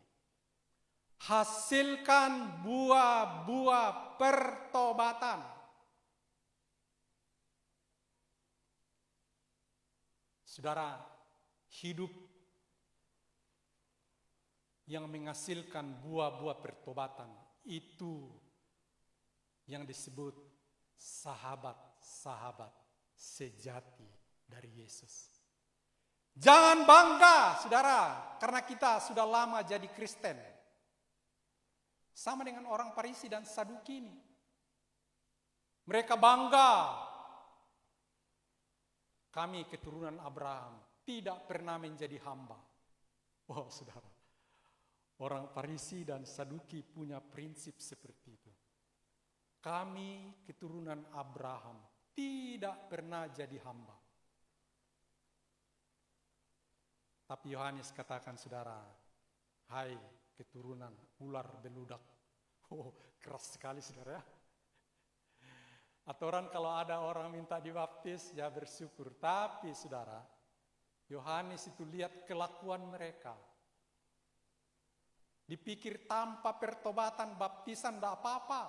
Hasilkan buah-buah pertobatan. Saudara, hidup yang menghasilkan buah-buah pertobatan itu yang disebut sahabat-sahabat sejati dari Yesus. Jangan bangga, saudara, karena kita sudah lama jadi Kristen. Sama dengan orang Farisi dan Saduki ini. Mereka bangga. Kami keturunan Abraham, tidak pernah menjadi hamba. Wow, saudara. Orang Farisi dan Saduki punya prinsip seperti itu. Kami keturunan Abraham, tidak pernah jadi hamba. Tapi Yohanes katakan, saudara, hai keturunan ular beludak. Oh, keras sekali saudara. Atau orang kalau ada orang minta dibaptis, ya bersyukur. Tapi saudara, Yohanes itu lihat kelakuan mereka. Dipikir tanpa pertobatan baptisan tidak apa-apa.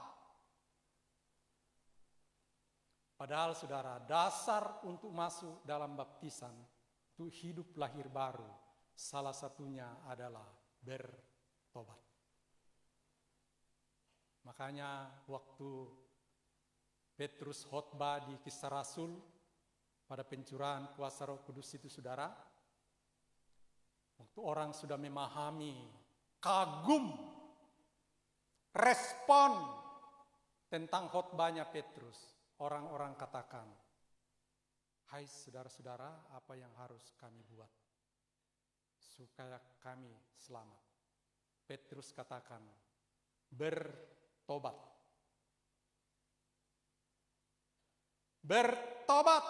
Padahal saudara, dasar untuk masuk dalam baptisan itu hidup lahir baru. Salah satunya adalah bertobat. Makanya waktu Petrus khotbah di Kisah Rasul pada pencurahan kuasa Roh Kudus itu saudara, waktu orang sudah memahami, kagum, respon tentang khotbahnya Petrus, orang-orang katakan, hai saudara-saudara, apa yang harus kami buat supaya kami selamat? Petrus katakan, bertobat. Bertobat.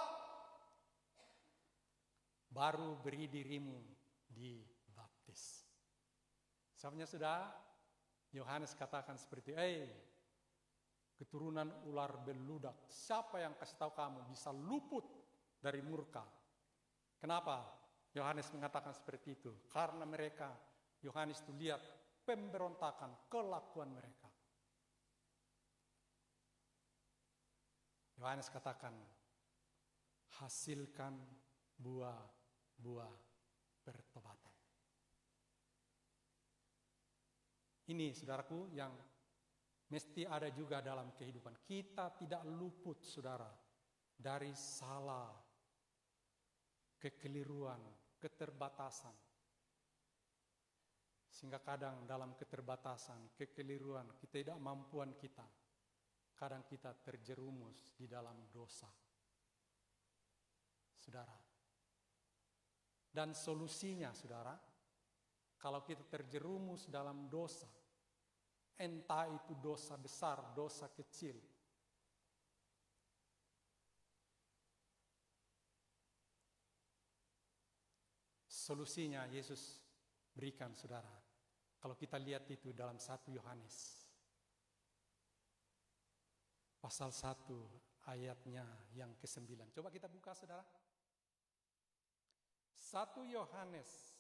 Baru beri dirimu dibaptis. Sebabnya sudah, Yohanes katakan seperti, keturunan ular beludak, siapa yang kasih tahu kamu bisa luput dari murka? Kenapa Yohanes mengatakan seperti itu? Karena mereka, Yohanes itu lihat pemberontakan, kelakuan mereka. Yohanes katakan, hasilkan buah-buah pertobatan. Ini saudaraku yang mesti ada juga dalam kehidupan. Kita tidak luput saudara dari salah, kekeliruan, keterbatasan. Sehingga kadang dalam keterbatasan, kekeliruan, ketidakmampuan kita, kadang kita terjerumus di dalam dosa. Saudara. Dan solusinya saudara, kalau kita terjerumus dalam dosa, entah itu dosa besar, dosa kecil, solusinya Yesus berikan saudara. Kalau kita lihat itu dalam 1 Yohanes pasal 1 ayatnya yang ke-9. Coba kita buka saudara. 1 Yohanes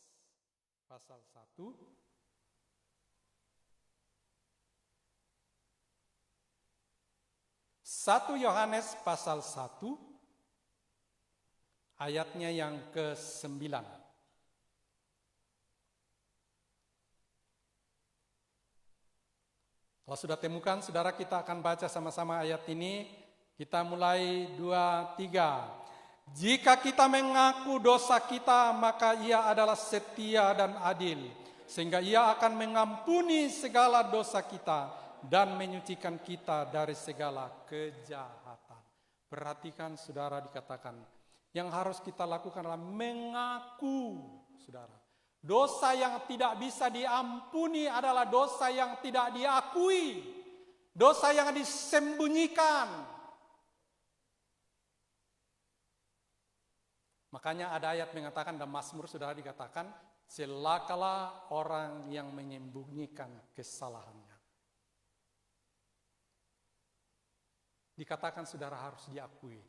pasal 1 1 Yohanes pasal 1 ayatnya yang ke-9. Kalau sudah temukan, saudara, kita akan baca sama-sama ayat ini. Kita mulai 2, 3. Jika kita mengaku dosa kita, maka Ia adalah setia dan adil, sehingga Ia akan mengampuni segala dosa kita dan menyucikan kita dari segala kejahatan. Perhatikan saudara, dikatakan yang harus kita lakukan adalah mengaku, saudara. Dosa yang tidak bisa diampuni adalah dosa yang tidak diakui. Dosa yang disembunyikan. Makanya ada ayat mengatakan dalam Mazmur, saudara, dikatakan, celakalah orang yang menyembunyikan kesalahannya. Dikatakan saudara harus diakui.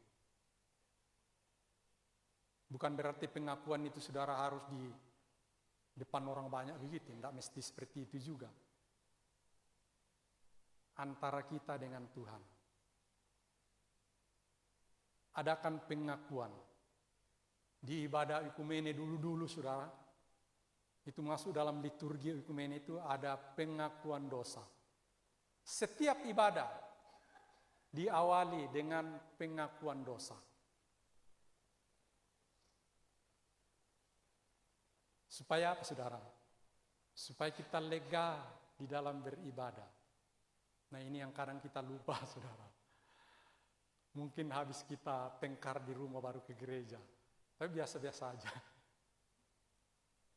Bukan berarti pengakuan itu saudara harus di depan orang banyak begitu, tidak mesti seperti itu juga. Antara kita dengan Tuhan. Adakan pengakuan. Di ibadah ekumene dulu-dulu saudara, itu masuk dalam liturgi ekumene itu ada pengakuan dosa. Setiap ibadah diawali dengan pengakuan dosa. Supaya apa saudara? Supaya kita lega di dalam beribadah. Nah ini yang kadang kita lupa saudara. Mungkin habis kita tengkar di rumah baru ke gereja. Tapi biasa-biasa aja.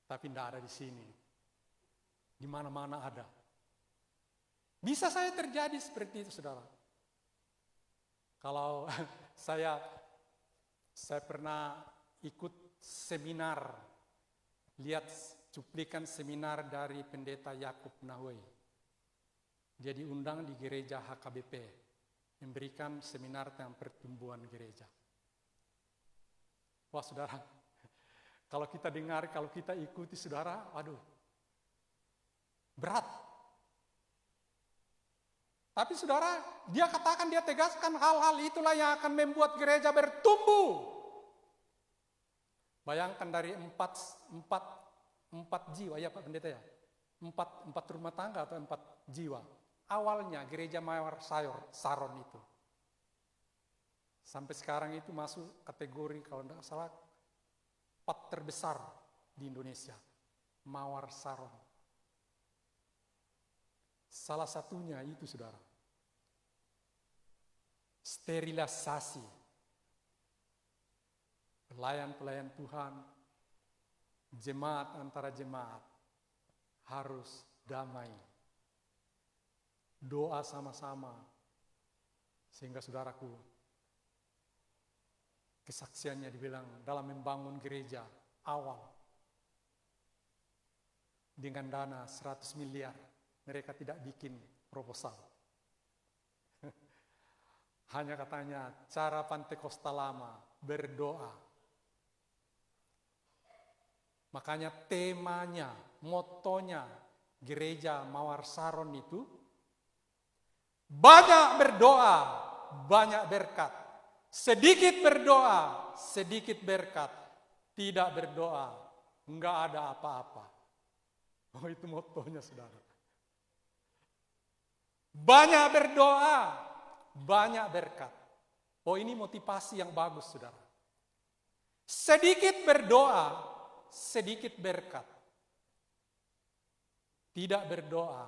Tapi tidak ada di sini. Di mana-mana ada. Bisa saya terjadi seperti itu saudara. Kalau saya pernah ikut seminar, lihat cuplikan seminar dari pendeta Yakub Nahwei. Dia diundang di gereja HKBP, memberikan seminar tentang pertumbuhan gereja. Wah saudara, kalau kita dengar, kalau kita ikuti saudara, aduh, berat. Tapi saudara, dia katakan, dia tegaskan hal-hal itulah yang akan membuat gereja bertumbuh. Bayangkan dari empat jiwa, ya Pak Pendeta ya? Empat rumah tangga atau 4 jiwa. Awalnya gereja Mawar Saron itu. Sampai sekarang itu masuk kategori kalau tidak salah 4 terbesar di Indonesia. Mawar Saron. Salah satunya itu saudara. Sterilisasi. Pelayan-pelayan Tuhan, jemaat antara jemaat harus damai. Doa sama-sama. Sehingga saudaraku, kesaksiannya dibilang dalam membangun gereja awal dengan dana 100 miliar mereka tidak bikin proposal. Hanya katanya cara Pantekosta lama, berdoa. Makanya temanya, motonya gereja Mawar Saron itu banyak berdoa, banyak berkat. Sedikit berdoa, sedikit berkat. Tidak berdoa, enggak ada apa-apa. Oh, itu motonya, saudara. Banyak berdoa, banyak berkat. Oh, ini motivasi yang bagus, saudara. Sedikit berdoa, sedikit berkat. Tidak berdoa,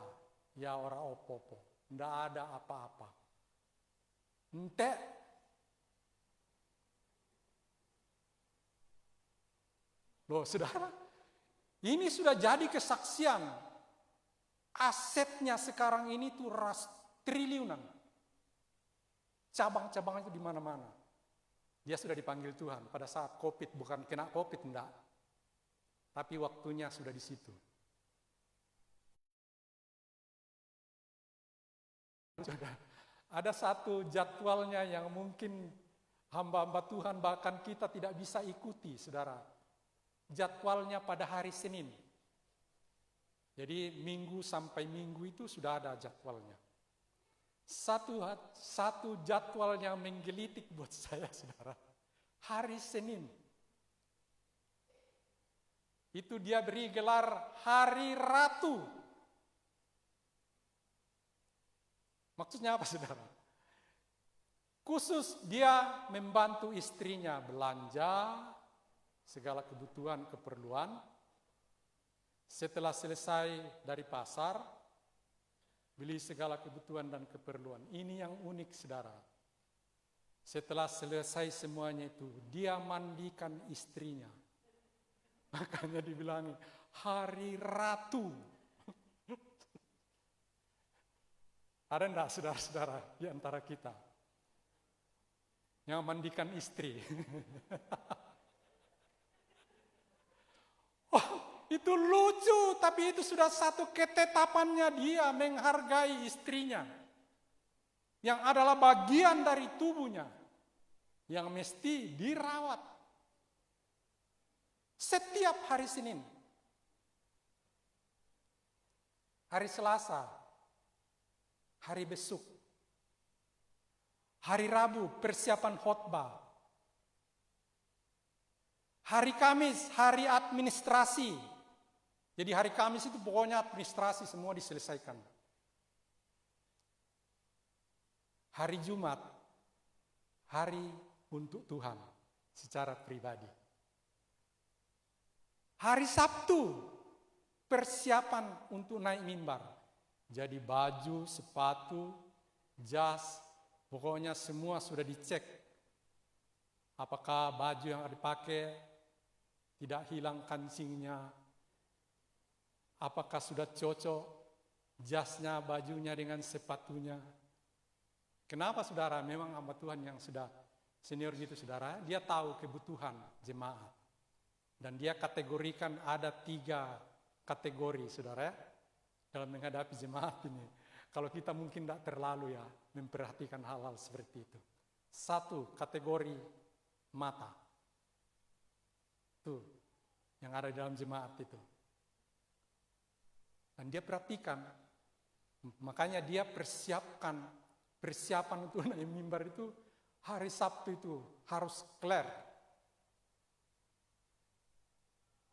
ya ora opo-opo. Tidak ada apa-apa. Ente. Loh, saudara, ini sudah jadi kesaksian. Asetnya sekarang ini tuh triliunan. Cabang-cabangnya itu di mana-mana. Dia sudah dipanggil Tuhan pada saat COVID, bukan kena COVID, enggak. Tapi waktunya sudah di situ. Ada satu jadwalnya yang mungkin hamba-hamba Tuhan bahkan kita tidak bisa ikuti, saudara. Jadwalnya pada hari Senin. Jadi minggu sampai minggu itu sudah ada jadwalnya. Satu jadwal yang menggelitik buat saya, saudara. Hari Senin. Itu dia beri gelar Hari Ratu. Maksudnya apa, saudara? Khusus dia membantu istrinya belanja, segala kebutuhan, keperluan. Setelah selesai dari pasar, beli segala kebutuhan dan keperluan. Ini yang unik, saudara. Setelah selesai semuanya itu, dia mandikan istrinya. Makanya dibilangi Hari Ratu. Ada enggak saudara-saudara di antara kita yang mandikan istri? Itu lucu, tapi itu sudah satu ketetapannya dia menghargai istrinya. Yang adalah bagian dari tubuhnya. Yang mesti dirawat. Setiap hari Senin. Hari Selasa. Hari besuk. Hari Rabu persiapan khotbah. Hari Kamis hari administrasi. Jadi hari Kamis itu pokoknya administrasi semua diselesaikan. Hari Jumat, hari untuk Tuhan secara pribadi. Hari Sabtu, persiapan untuk naik mimbar. Jadi baju, sepatu, jas, pokoknya semua sudah dicek. Apakah baju yang dipakai tidak hilang kancingnya? Apakah sudah cocok jasnya, bajunya dengan sepatunya? Kenapa, saudara? Memang hamba Tuhan yang sudah senior gitu, saudara. Dia tahu kebutuhan jemaat. Dan dia kategorikan ada 3 kategori, saudara, dalam menghadapi jemaat ini. Kalau kita mungkin tidak terlalu ya memperhatikan hal-hal seperti itu. 1, kategori mata. Tuh, yang ada di dalam jemaat itu. Dan dia perhatikan, makanya dia persiapan untuk naik mimbar itu hari Sabtu itu harus clear.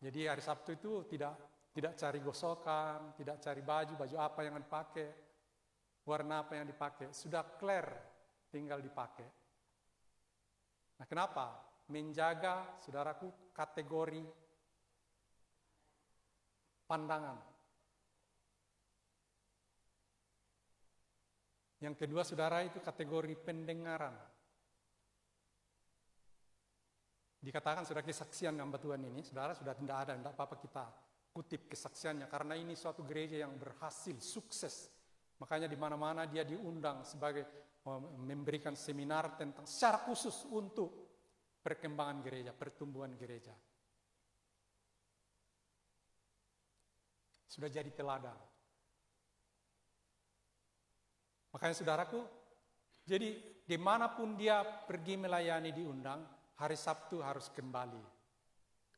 Jadi hari Sabtu itu tidak cari gosokan, tidak cari baju apa yang dipakai, warna apa yang dipakai, sudah clear, tinggal dipakai. Nah, kenapa? Menjaga, saudaraku, kategori pandangan. Yang kedua, saudara, itu kategori pendengaran. Dikatakan sudah kesaksian hamba Tuhan ini, saudara, sudah tidak ada, tidak apa-apa kita kutip kesaksiannya, karena ini suatu gereja yang berhasil, sukses. Makanya di mana-mana dia diundang sebagai memberikan seminar tentang secara khusus untuk perkembangan gereja, pertumbuhan gereja. Sudah jadi teladan. Makanya saudaraku, jadi dimanapun dia pergi melayani diundang, hari Sabtu harus kembali.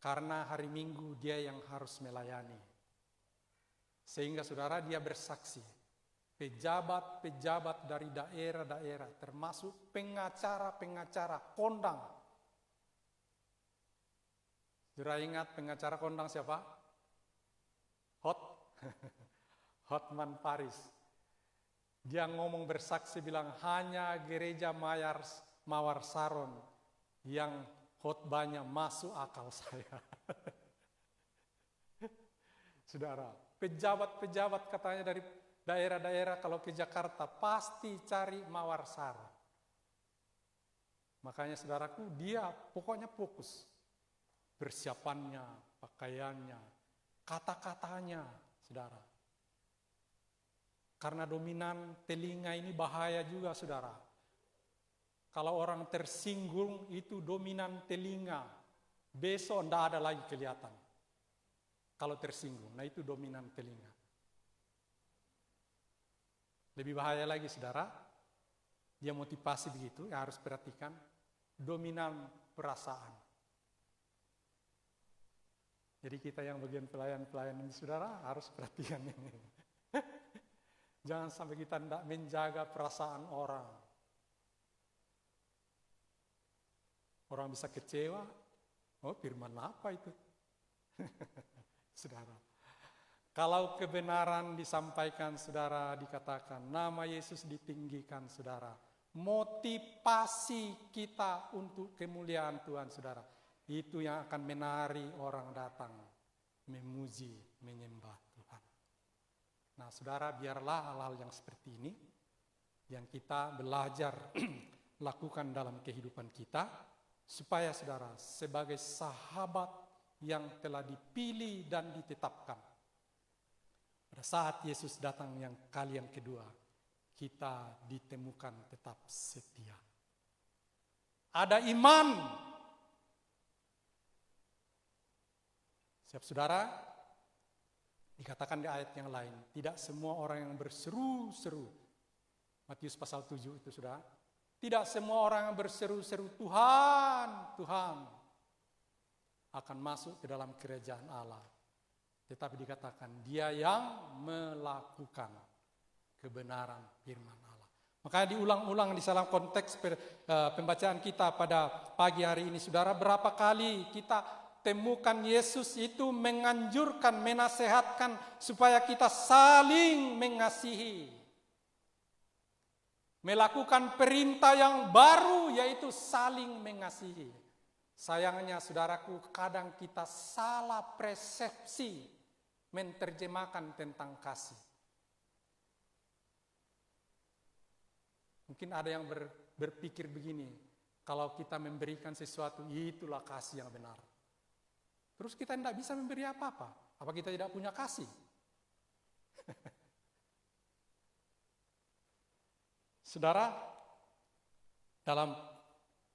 Karena hari Minggu dia yang harus melayani. Sehingga saudara dia bersaksi. Pejabat-pejabat dari daerah-daerah, termasuk pengacara-pengacara kondang. Saudara ingat pengacara kondang siapa? Hotman Paris. Dia ngomong bersaksi bilang hanya gereja Mawar Saron yang khotbahnya masuk akal saya. Saudara, pejabat-pejabat katanya dari daerah-daerah kalau ke Jakarta pasti cari Mawar Saron. Makanya saudaraku dia pokoknya fokus. Persiapannya, pakaiannya, kata-katanya, saudara. Karena dominan telinga ini bahaya juga, saudara. Kalau orang tersinggung itu dominan telinga. Besok tidak ada lagi kelihatan. Kalau tersinggung, nah itu dominan telinga. Lebih bahaya lagi, saudara. Dia motivasi begitu, ya harus perhatikan. Dominan perasaan. Jadi kita yang bagian pelayan-pelayan ini, saudara, harus perhatikan ini. Jangan sampai kita tidak menjaga perasaan orang. Orang bisa kecewa. Oh, firman apa itu? Saudara. Kalau kebenaran disampaikan, saudara, dikatakan nama Yesus ditinggikan, saudara. Motivasi kita untuk kemuliaan Tuhan, saudara. Itu yang akan menarik orang datang memuji, menyembah Tuhan. Nah, saudara, biarlah hal-hal yang seperti ini yang kita belajar lakukan dalam kehidupan kita, supaya saudara sebagai sahabat yang telah dipilih dan ditetapkan. Pada saat Yesus datang yang kali yang kedua, kita ditemukan tetap setia. Ada iman. Siap saudara? Dikatakan di ayat yang lain, tidak semua orang yang berseru-seru. Matius pasal 7 itu sudah. Tidak semua orang yang berseru-seru Tuhan, Tuhan akan masuk ke dalam kerajaan Allah. Tetapi dikatakan dia yang melakukan kebenaran firman Allah. Makanya diulang-ulang di dalam konteks pembacaan kita pada pagi hari ini. Saudara, berapa kali kita temukan Yesus itu menganjurkan, menasehatkan supaya kita saling mengasihi. Melakukan perintah yang baru yaitu saling mengasihi. Sayangnya saudaraku, kadang kita salah persepsi menerjemahkan tentang kasih. Mungkin ada yang berpikir begini, kalau kita memberikan sesuatu itulah kasih yang benar. Terus kita tidak bisa memberi apa-apa. Apa kita tidak punya kasih? Saudara, dalam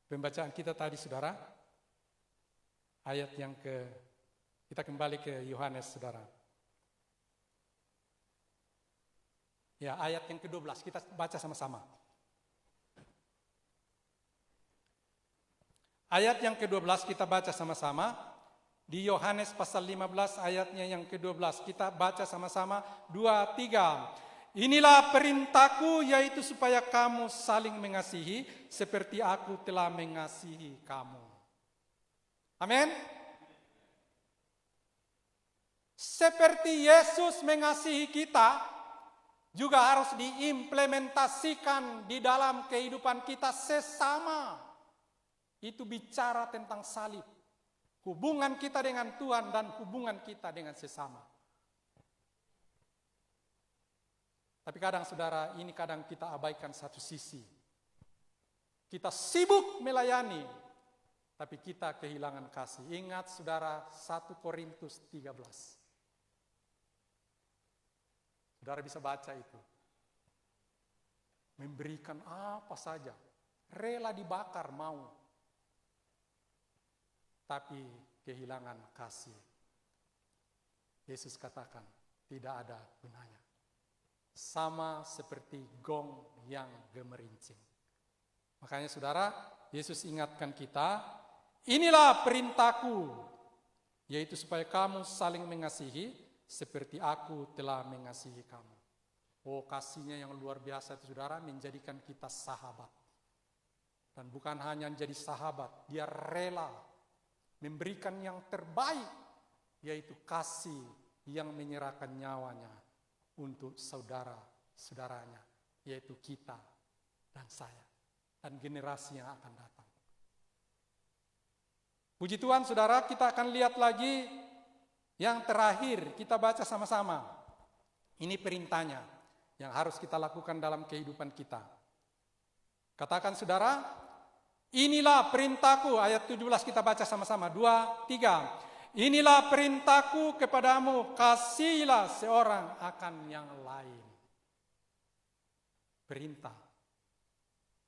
pembacaan kita tadi, saudara, ayat yang kita kembali ke Yohanes, saudara. Ya, ayat yang ke-12, kita baca sama-sama. Ayat yang ke-12 kita baca sama-sama. Di Yohanes pasal 15 ayatnya yang ke-12. Kita baca sama-sama 2, 3. Inilah perintahku, yaitu supaya kamu saling mengasihi seperti aku telah mengasihi kamu. Amin. Seperti Yesus mengasihi kita, juga harus diimplementasikan di dalam kehidupan kita sesama. Itu bicara tentang salib. Hubungan kita dengan Tuhan dan hubungan kita dengan sesama. Tapi kadang saudara, ini kadang kita abaikan satu sisi. Kita sibuk melayani, tapi kita kehilangan kasih. Ingat saudara, 1 Korintus 13. Saudara bisa baca itu. Memberikan apa saja, rela dibakar mau. Tapi kehilangan kasih. Yesus katakan tidak ada gunanya. sama seperti gong yang gemerincing. Makanya saudara, Yesus ingatkan kita, inilah perintahku, yaitu supaya kamu saling mengasihi seperti aku telah mengasihi kamu. Oh, kasihnya yang luar biasa itu saudara, menjadikan kita sahabat. Dan bukan hanya menjadi sahabat, dia rela memberikan yang terbaik, yaitu kasih yang menyerahkan nyawanya untuk saudara-saudaranya, yaitu kita dan saya, dan generasi yang akan datang. Puji Tuhan saudara, kita akan lihat lagi yang terakhir, kita baca sama-sama. Ini perintahnya yang harus kita lakukan dalam kehidupan kita. Katakan saudara, inilah perintahku, ayat 17 kita baca sama-sama, 2, 3. Inilah perintahku kepadamu, kasihilah seorang akan yang lain. Perintah.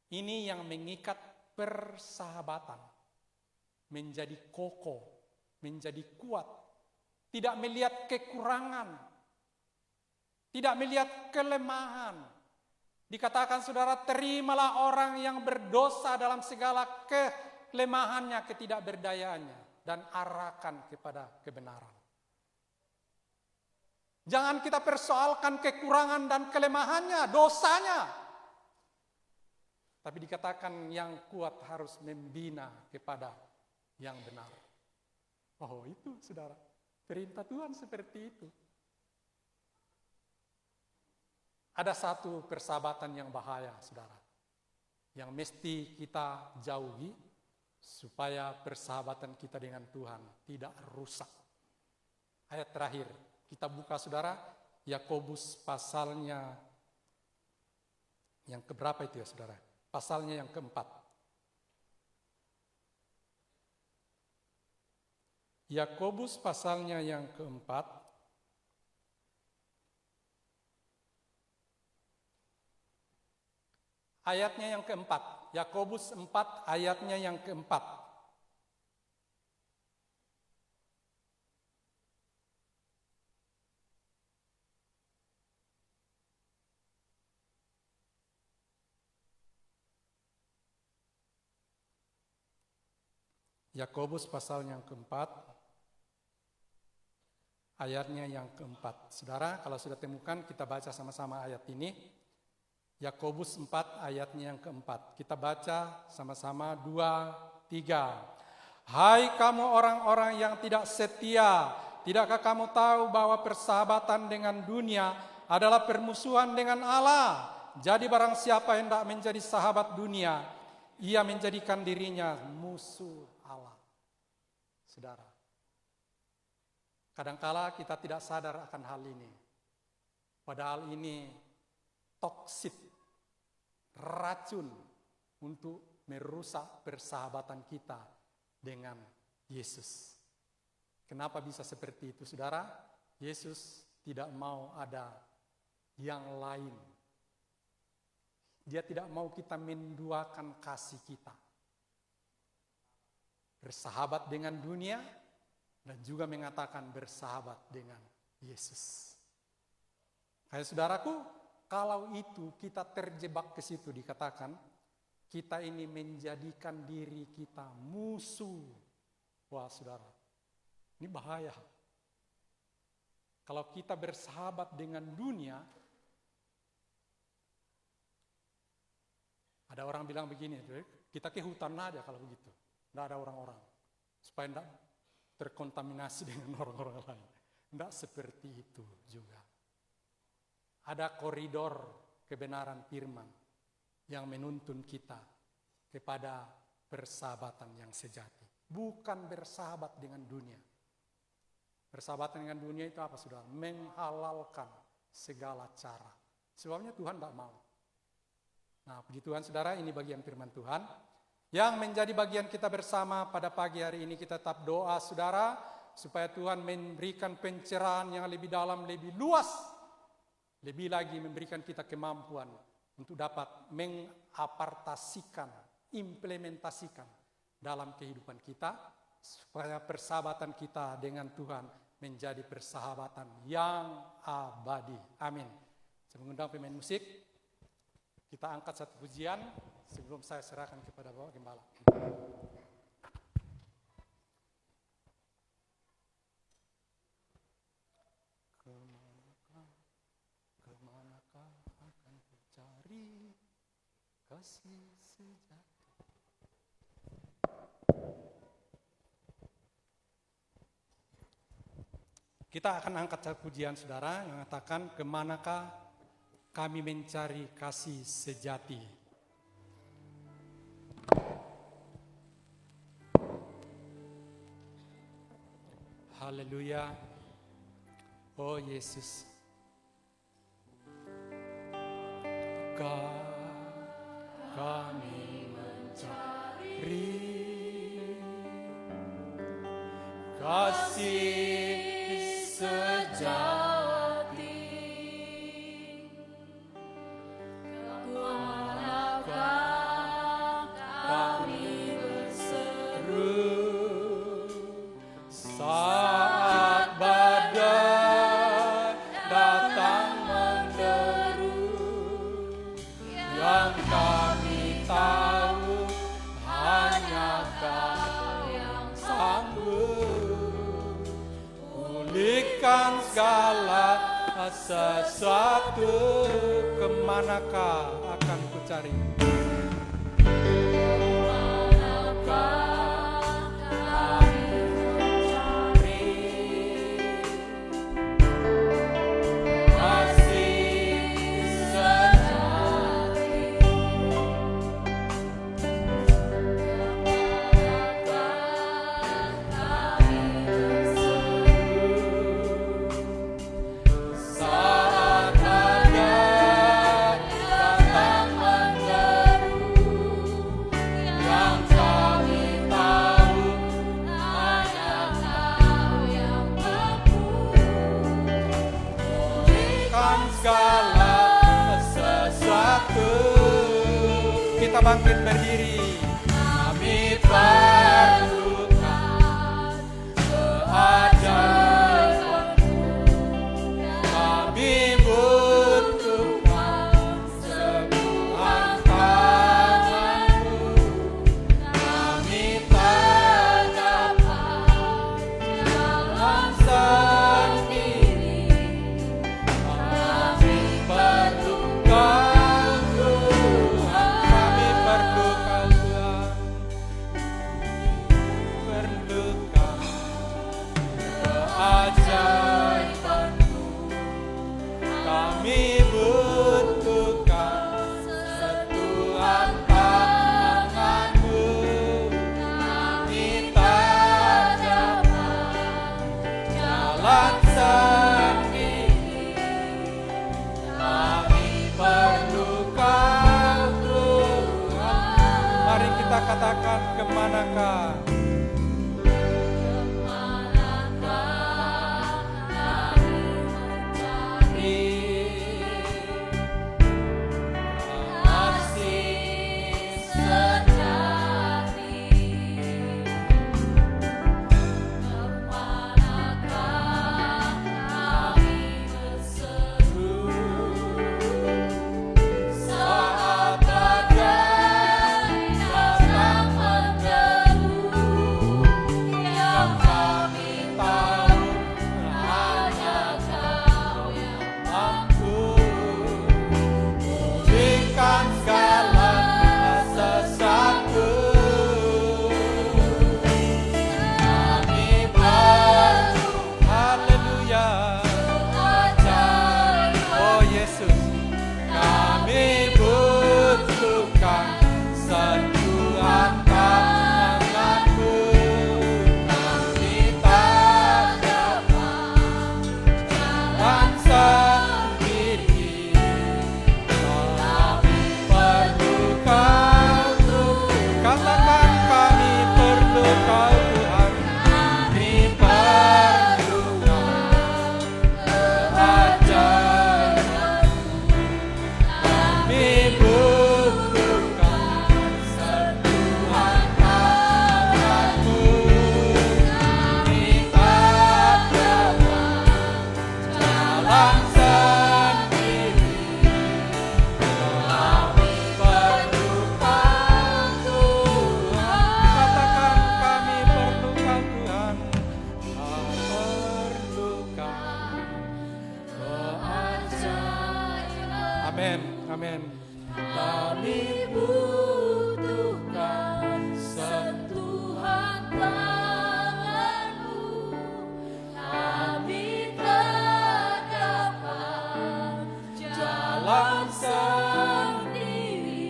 Ini yang mengikat persahabatan. Menjadi kokoh, menjadi kuat. Tidak melihat kekurangan. Tidak melihat kelemahan. Dikatakan saudara, terimalah orang yang berdosa dalam segala kelemahannya, ketidakberdayaannya, dan arahkan kepada kebenaran. Jangan kita persoalkan kekurangan dan kelemahannya, dosanya. Tapi dikatakan yang kuat harus membina kepada yang benar. Oh itu saudara, perintah Tuhan seperti itu. Ada satu persahabatan yang bahaya saudara, yang mesti kita jauhi supaya persahabatan kita dengan Tuhan tidak rusak. Ayat terakhir, kita buka saudara, Yakobus pasalnya yang keberapa itu ya saudara? Pasalnya yang keempat. Yakobus pasalnya yang keempat. Ayatnya yang keempat. Yakobus 4 ayatnya yang keempat. Yakobus pasal yang keempat, ayatnya yang keempat. Saudara, kalau sudah temukan, kita baca sama-sama ayat ini. Yakobus 4 ayatnya yang keempat. Kita baca sama-sama 2, 3. Hai kamu orang-orang yang tidak setia, tidakkah kamu tahu bahwa persahabatan dengan dunia adalah permusuhan dengan Allah? Jadi barang siapa yang hendak menjadi sahabat dunia, ia menjadikan dirinya musuh Allah. Saudara, kadangkala kita tidak sadar akan hal ini. Padahal ini toksik, racun untuk merusak persahabatan kita dengan Yesus. Kenapa bisa seperti itu saudara? Yesus tidak mau ada yang lain. Dia tidak mau kita menduakan kasih kita. Bersahabat dengan dunia dan juga mengatakan bersahabat dengan Yesus. Kayak saudaraku, kalau itu kita terjebak ke situ, dikatakan kita ini menjadikan diri kita musuh. Wah saudara, ini bahaya. Kalau kita bersahabat dengan dunia, ada orang bilang begini, kita ke hutan aja kalau begitu. Tidak ada orang-orang. Supaya tidak terkontaminasi dengan orang-orang lain. Tidak seperti itu juga. Ada koridor kebenaran firman yang menuntun kita kepada persahabatan yang sejati. Bukan bersahabat dengan dunia. Persahabatan dengan dunia itu apa saudara? Menghalalkan segala cara. Sebabnya Tuhan tidak mau. Nah puji Tuhan saudara, ini bagian firman Tuhan. Yang menjadi bagian kita bersama pada pagi hari ini, kita tetap doa saudara, supaya Tuhan memberikan pencerahan yang lebih dalam, lebih luas. Lebih lagi memberikan kita kemampuan untuk dapat mengapartasikan, implementasikan dalam kehidupan kita, supaya persahabatan kita dengan Tuhan menjadi persahabatan yang abadi. Amin. Saya mengundang pemain musik. Kita angkat satu pujian sebelum saya serahkan kepada Bapak Gembala. Kemanakah akan ku cari kasih sejati? Kita akan angkat satu pujian saudara yang mengatakan kemanakah kami mencari kasih sejati. Haleluya. Oh Yesus. Kami mencari kasih sejati. Kemanakah kami berseru saat badai datang menderu, yang kami tahu hanya Kau yang sanggup pulihkan segala sesuatu. Kemanakah akan ku cari? Kemanakah kami mencari kasih sejati? Kemanakah kami berseru saat badai datang menderu, yang kami tahu hanya Kau yang mampu pulihkan segala sesuatu. Kita bangkit berdiri. Kami perlukan keajaiban-Mu. Kami butuhkan sembuhan tangan-Mu. Kami tak dapat jalan sendiri. Kami perlukan Tuhan. Kami perlukan Tuhan. Perlukan keajaiban-Mu. Kami butuhkan sentuhan tangan-Mu. Kami tak dapat jalan sendiri. Kami perlukan Tuhan. Mari kita katakan kemanakah? Kemanakah kami mencari kasih sejati? Kemanakah kami berseru saat badai datang menderu, Amin. Kami butuhkan sentuhan tangan-Mu. Kami tak dapat jalan sendiri.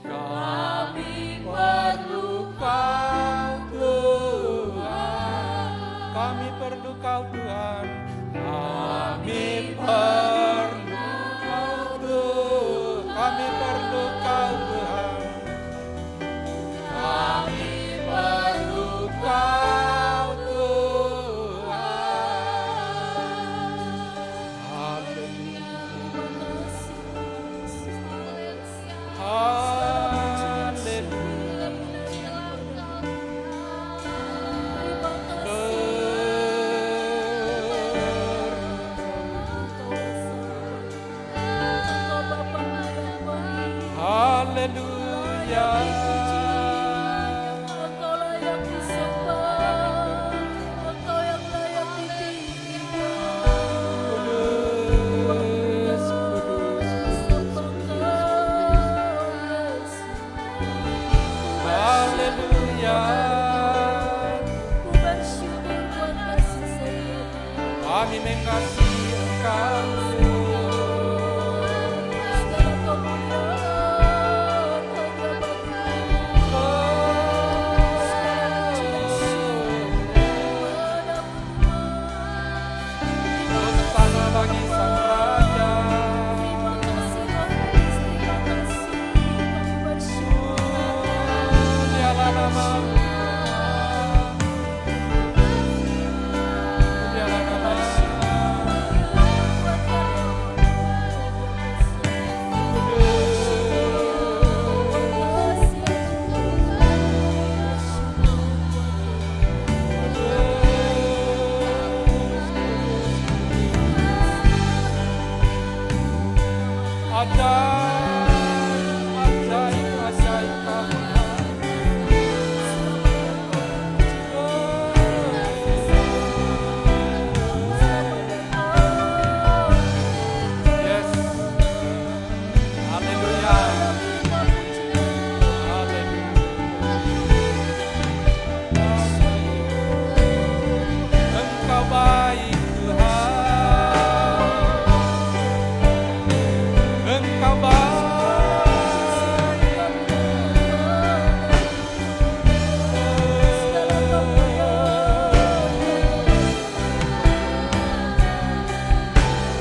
Kami perlu Kau Tuhan. Kami perlu Kau Tuhan. Kami perlu Kau Tuhan. Kami perlu Kau Tuhan. Kami perlu Kau Tuhan. Haleluya. Haleluya. Engkau layak disembah, Engkau yang layak ditinggikan. Kudus, kudus. Haleluya. Ku bersyukur buat kasih setia. Kami mengasihi Engkau. Segala kemuliaan hanya bagi-Mu. Hosana bagi Sang Raja. Terima kasih Tuhan, terima kasih. Kami bersyukur. Dialah nama-Mu. Dialah nama-Mu. Ajaib Kamu. Yes. Haleluya. Haleluya. Engkau baik Tuhan. Engkau baik.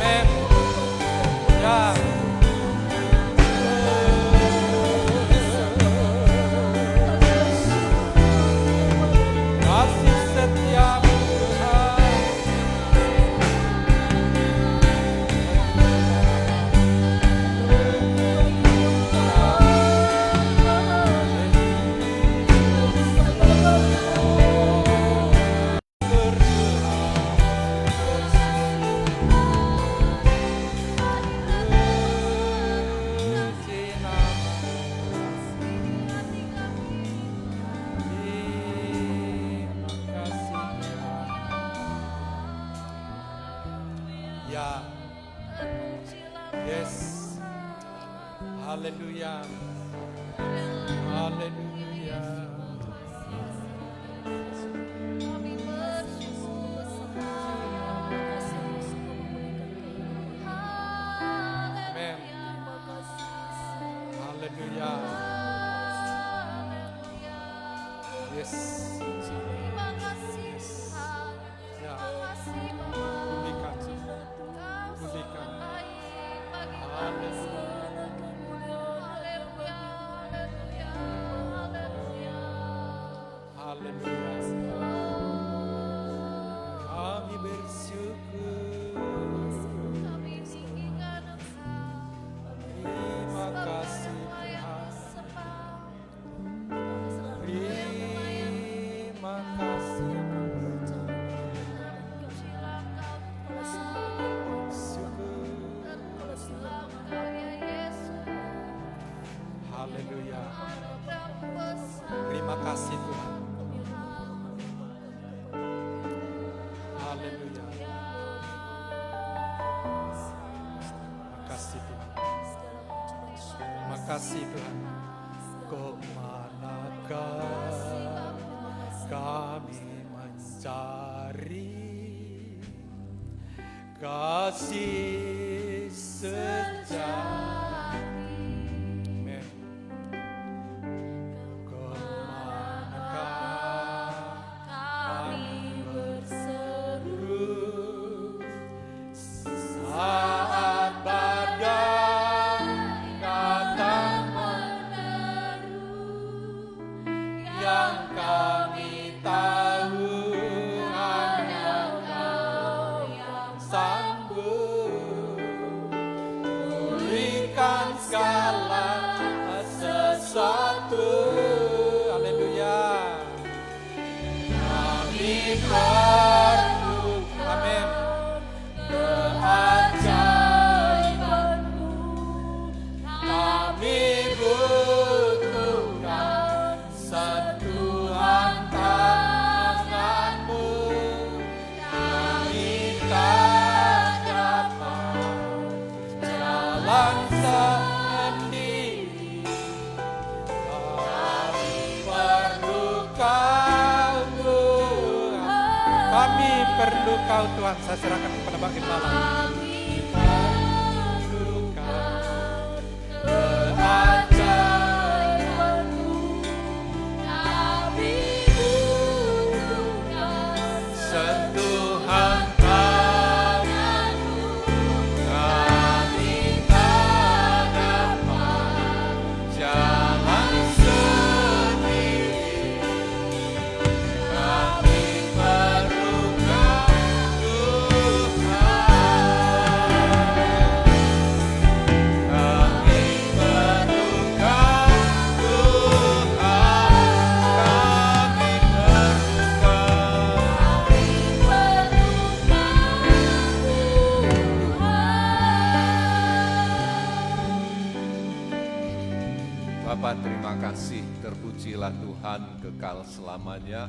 Amen. Ya. Kasih setiamu Tuhan. Ya. Yes. Haleluya. Haleluya. Kami bersyukur bersama kasih-Mu sungguh memberikan keindahan. Amen. Terima kasih. Haleluya. Yes. Terima kasih. Ya. Kasih Bapa. Pulihkan. Kau Pulihkan. baik bagi kami Haleluya. segala kemuliaan. Haleluya. Haleluya. Haleluya. Kami bersyukur. Kami tinggikan Engkau. Terima kasih Sebab yang Tuhan. sembah. Terima kasih kasih Tuhan. Kemanakah kami mencari kasih sejati. Amen. Kemanakah Kami berseru saat badai datang meneru, yang kami tahu hanya Kau yang sanggup pulihkan segala sesuatu. Haleluya. Kami perlu, amin, keajaiban-Mu. Kami butuhkan sentuhan tangan-Mu. Kami tak dapat jalan sendiri. Kami perlu Kau Tuhan. Kami perlu Kau Tuhan. Saya serahkan kepada bagian malam. kami Perlukan keajaiban-Mu. Kami butuhkan sentuhan tangan-Mu. Kami tak dapat jalan sendiri. Kami perlukan Bapa, terima kasih, terpujilah Tuhan kekal selamanya.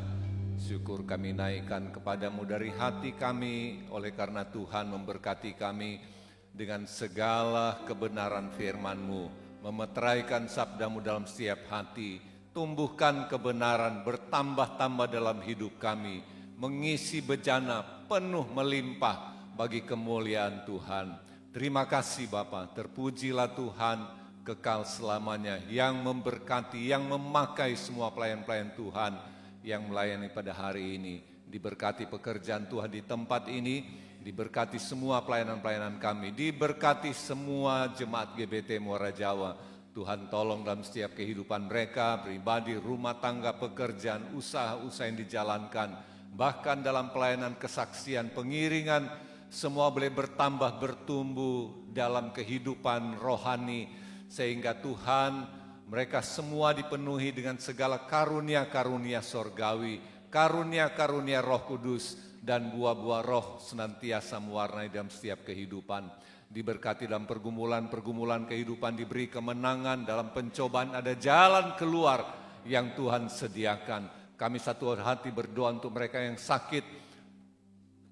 Syukur kami naikkan kepadamu dari hati kami, oleh karena Tuhan memberkati kami dengan segala kebenaran firman-Mu, memeteraikan sabda-Mu dalam setiap hati, tumbuhkan kebenaran bertambah-tambah dalam hidup kami, mengisi bejana penuh melimpah bagi kemuliaan Tuhan. Terima kasih Bapa, terpujilah Tuhan kekal selamanya, yang memberkati, yang memakai semua pelayan-pelayan Tuhan yang melayani pada hari ini. Diberkati pekerjaan Tuhan di tempat ini, diberkati semua pelayanan-pelayanan kami, diberkati semua jemaat GBT Muara Jawa. Tuhan tolong dalam setiap kehidupan mereka, pribadi, rumah tangga, pekerjaan, usaha-usaha yang dijalankan, bahkan dalam pelayanan kesaksian, pengiringan, semua boleh bertambah, bertumbuh dalam kehidupan rohani, sehingga Tuhan mereka semua dipenuhi dengan segala karunia-karunia sorgawi, karunia-karunia Roh Kudus, dan buah-buah roh senantiasa mewarnai dalam setiap kehidupan. Diberkati dalam pergumulan-pergumulan kehidupan, diberi kemenangan dalam pencobaan, ada jalan keluar yang Tuhan sediakan. Kami satu hati berdoa untuk mereka yang sakit,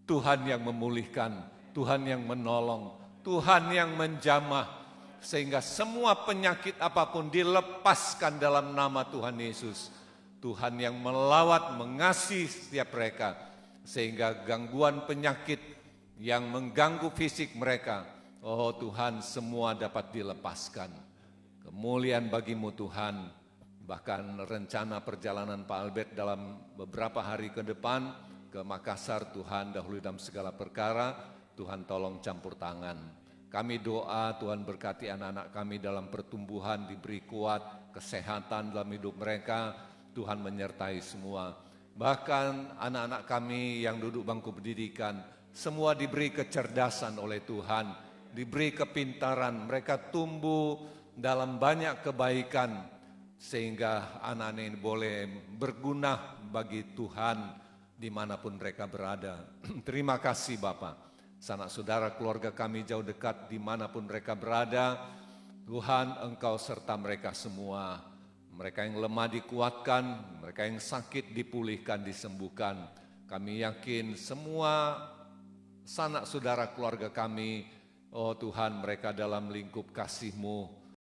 Tuhan yang memulihkan, Tuhan yang menolong, Tuhan yang menjamah, sehingga semua penyakit apapun dilepaskan dalam nama Tuhan Yesus. Tuhan yang melawat, mengasihi setiap mereka, sehingga gangguan penyakit yang mengganggu fisik mereka, oh Tuhan, semua dapat dilepaskan. Kemuliaan bagimu Tuhan. Bahkan rencana perjalanan Pak Albert dalam beberapa hari ke depan ke Makassar, Tuhan dahulu dalam segala perkara, Tuhan tolong campur tangan. Kami doa Tuhan berkati anak-anak kami dalam pertumbuhan, diberi kuat, kesehatan dalam hidup mereka, Tuhan menyertai semua. Bahkan anak-anak kami yang duduk bangku pendidikan, semua diberi kecerdasan oleh Tuhan, diberi kepintaran, mereka tumbuh dalam banyak kebaikan, sehingga anak-anak ini boleh berguna bagi Tuhan dimanapun mereka berada. Terima kasih Bapak. Sanak saudara keluarga kami jauh dekat dimanapun mereka berada, Tuhan Engkau serta mereka semua. Mereka yang lemah dikuatkan, mereka yang sakit dipulihkan, disembuhkan. Kami yakin semua sanak saudara keluarga kami, oh Tuhan, mereka dalam lingkup kasih-Mu,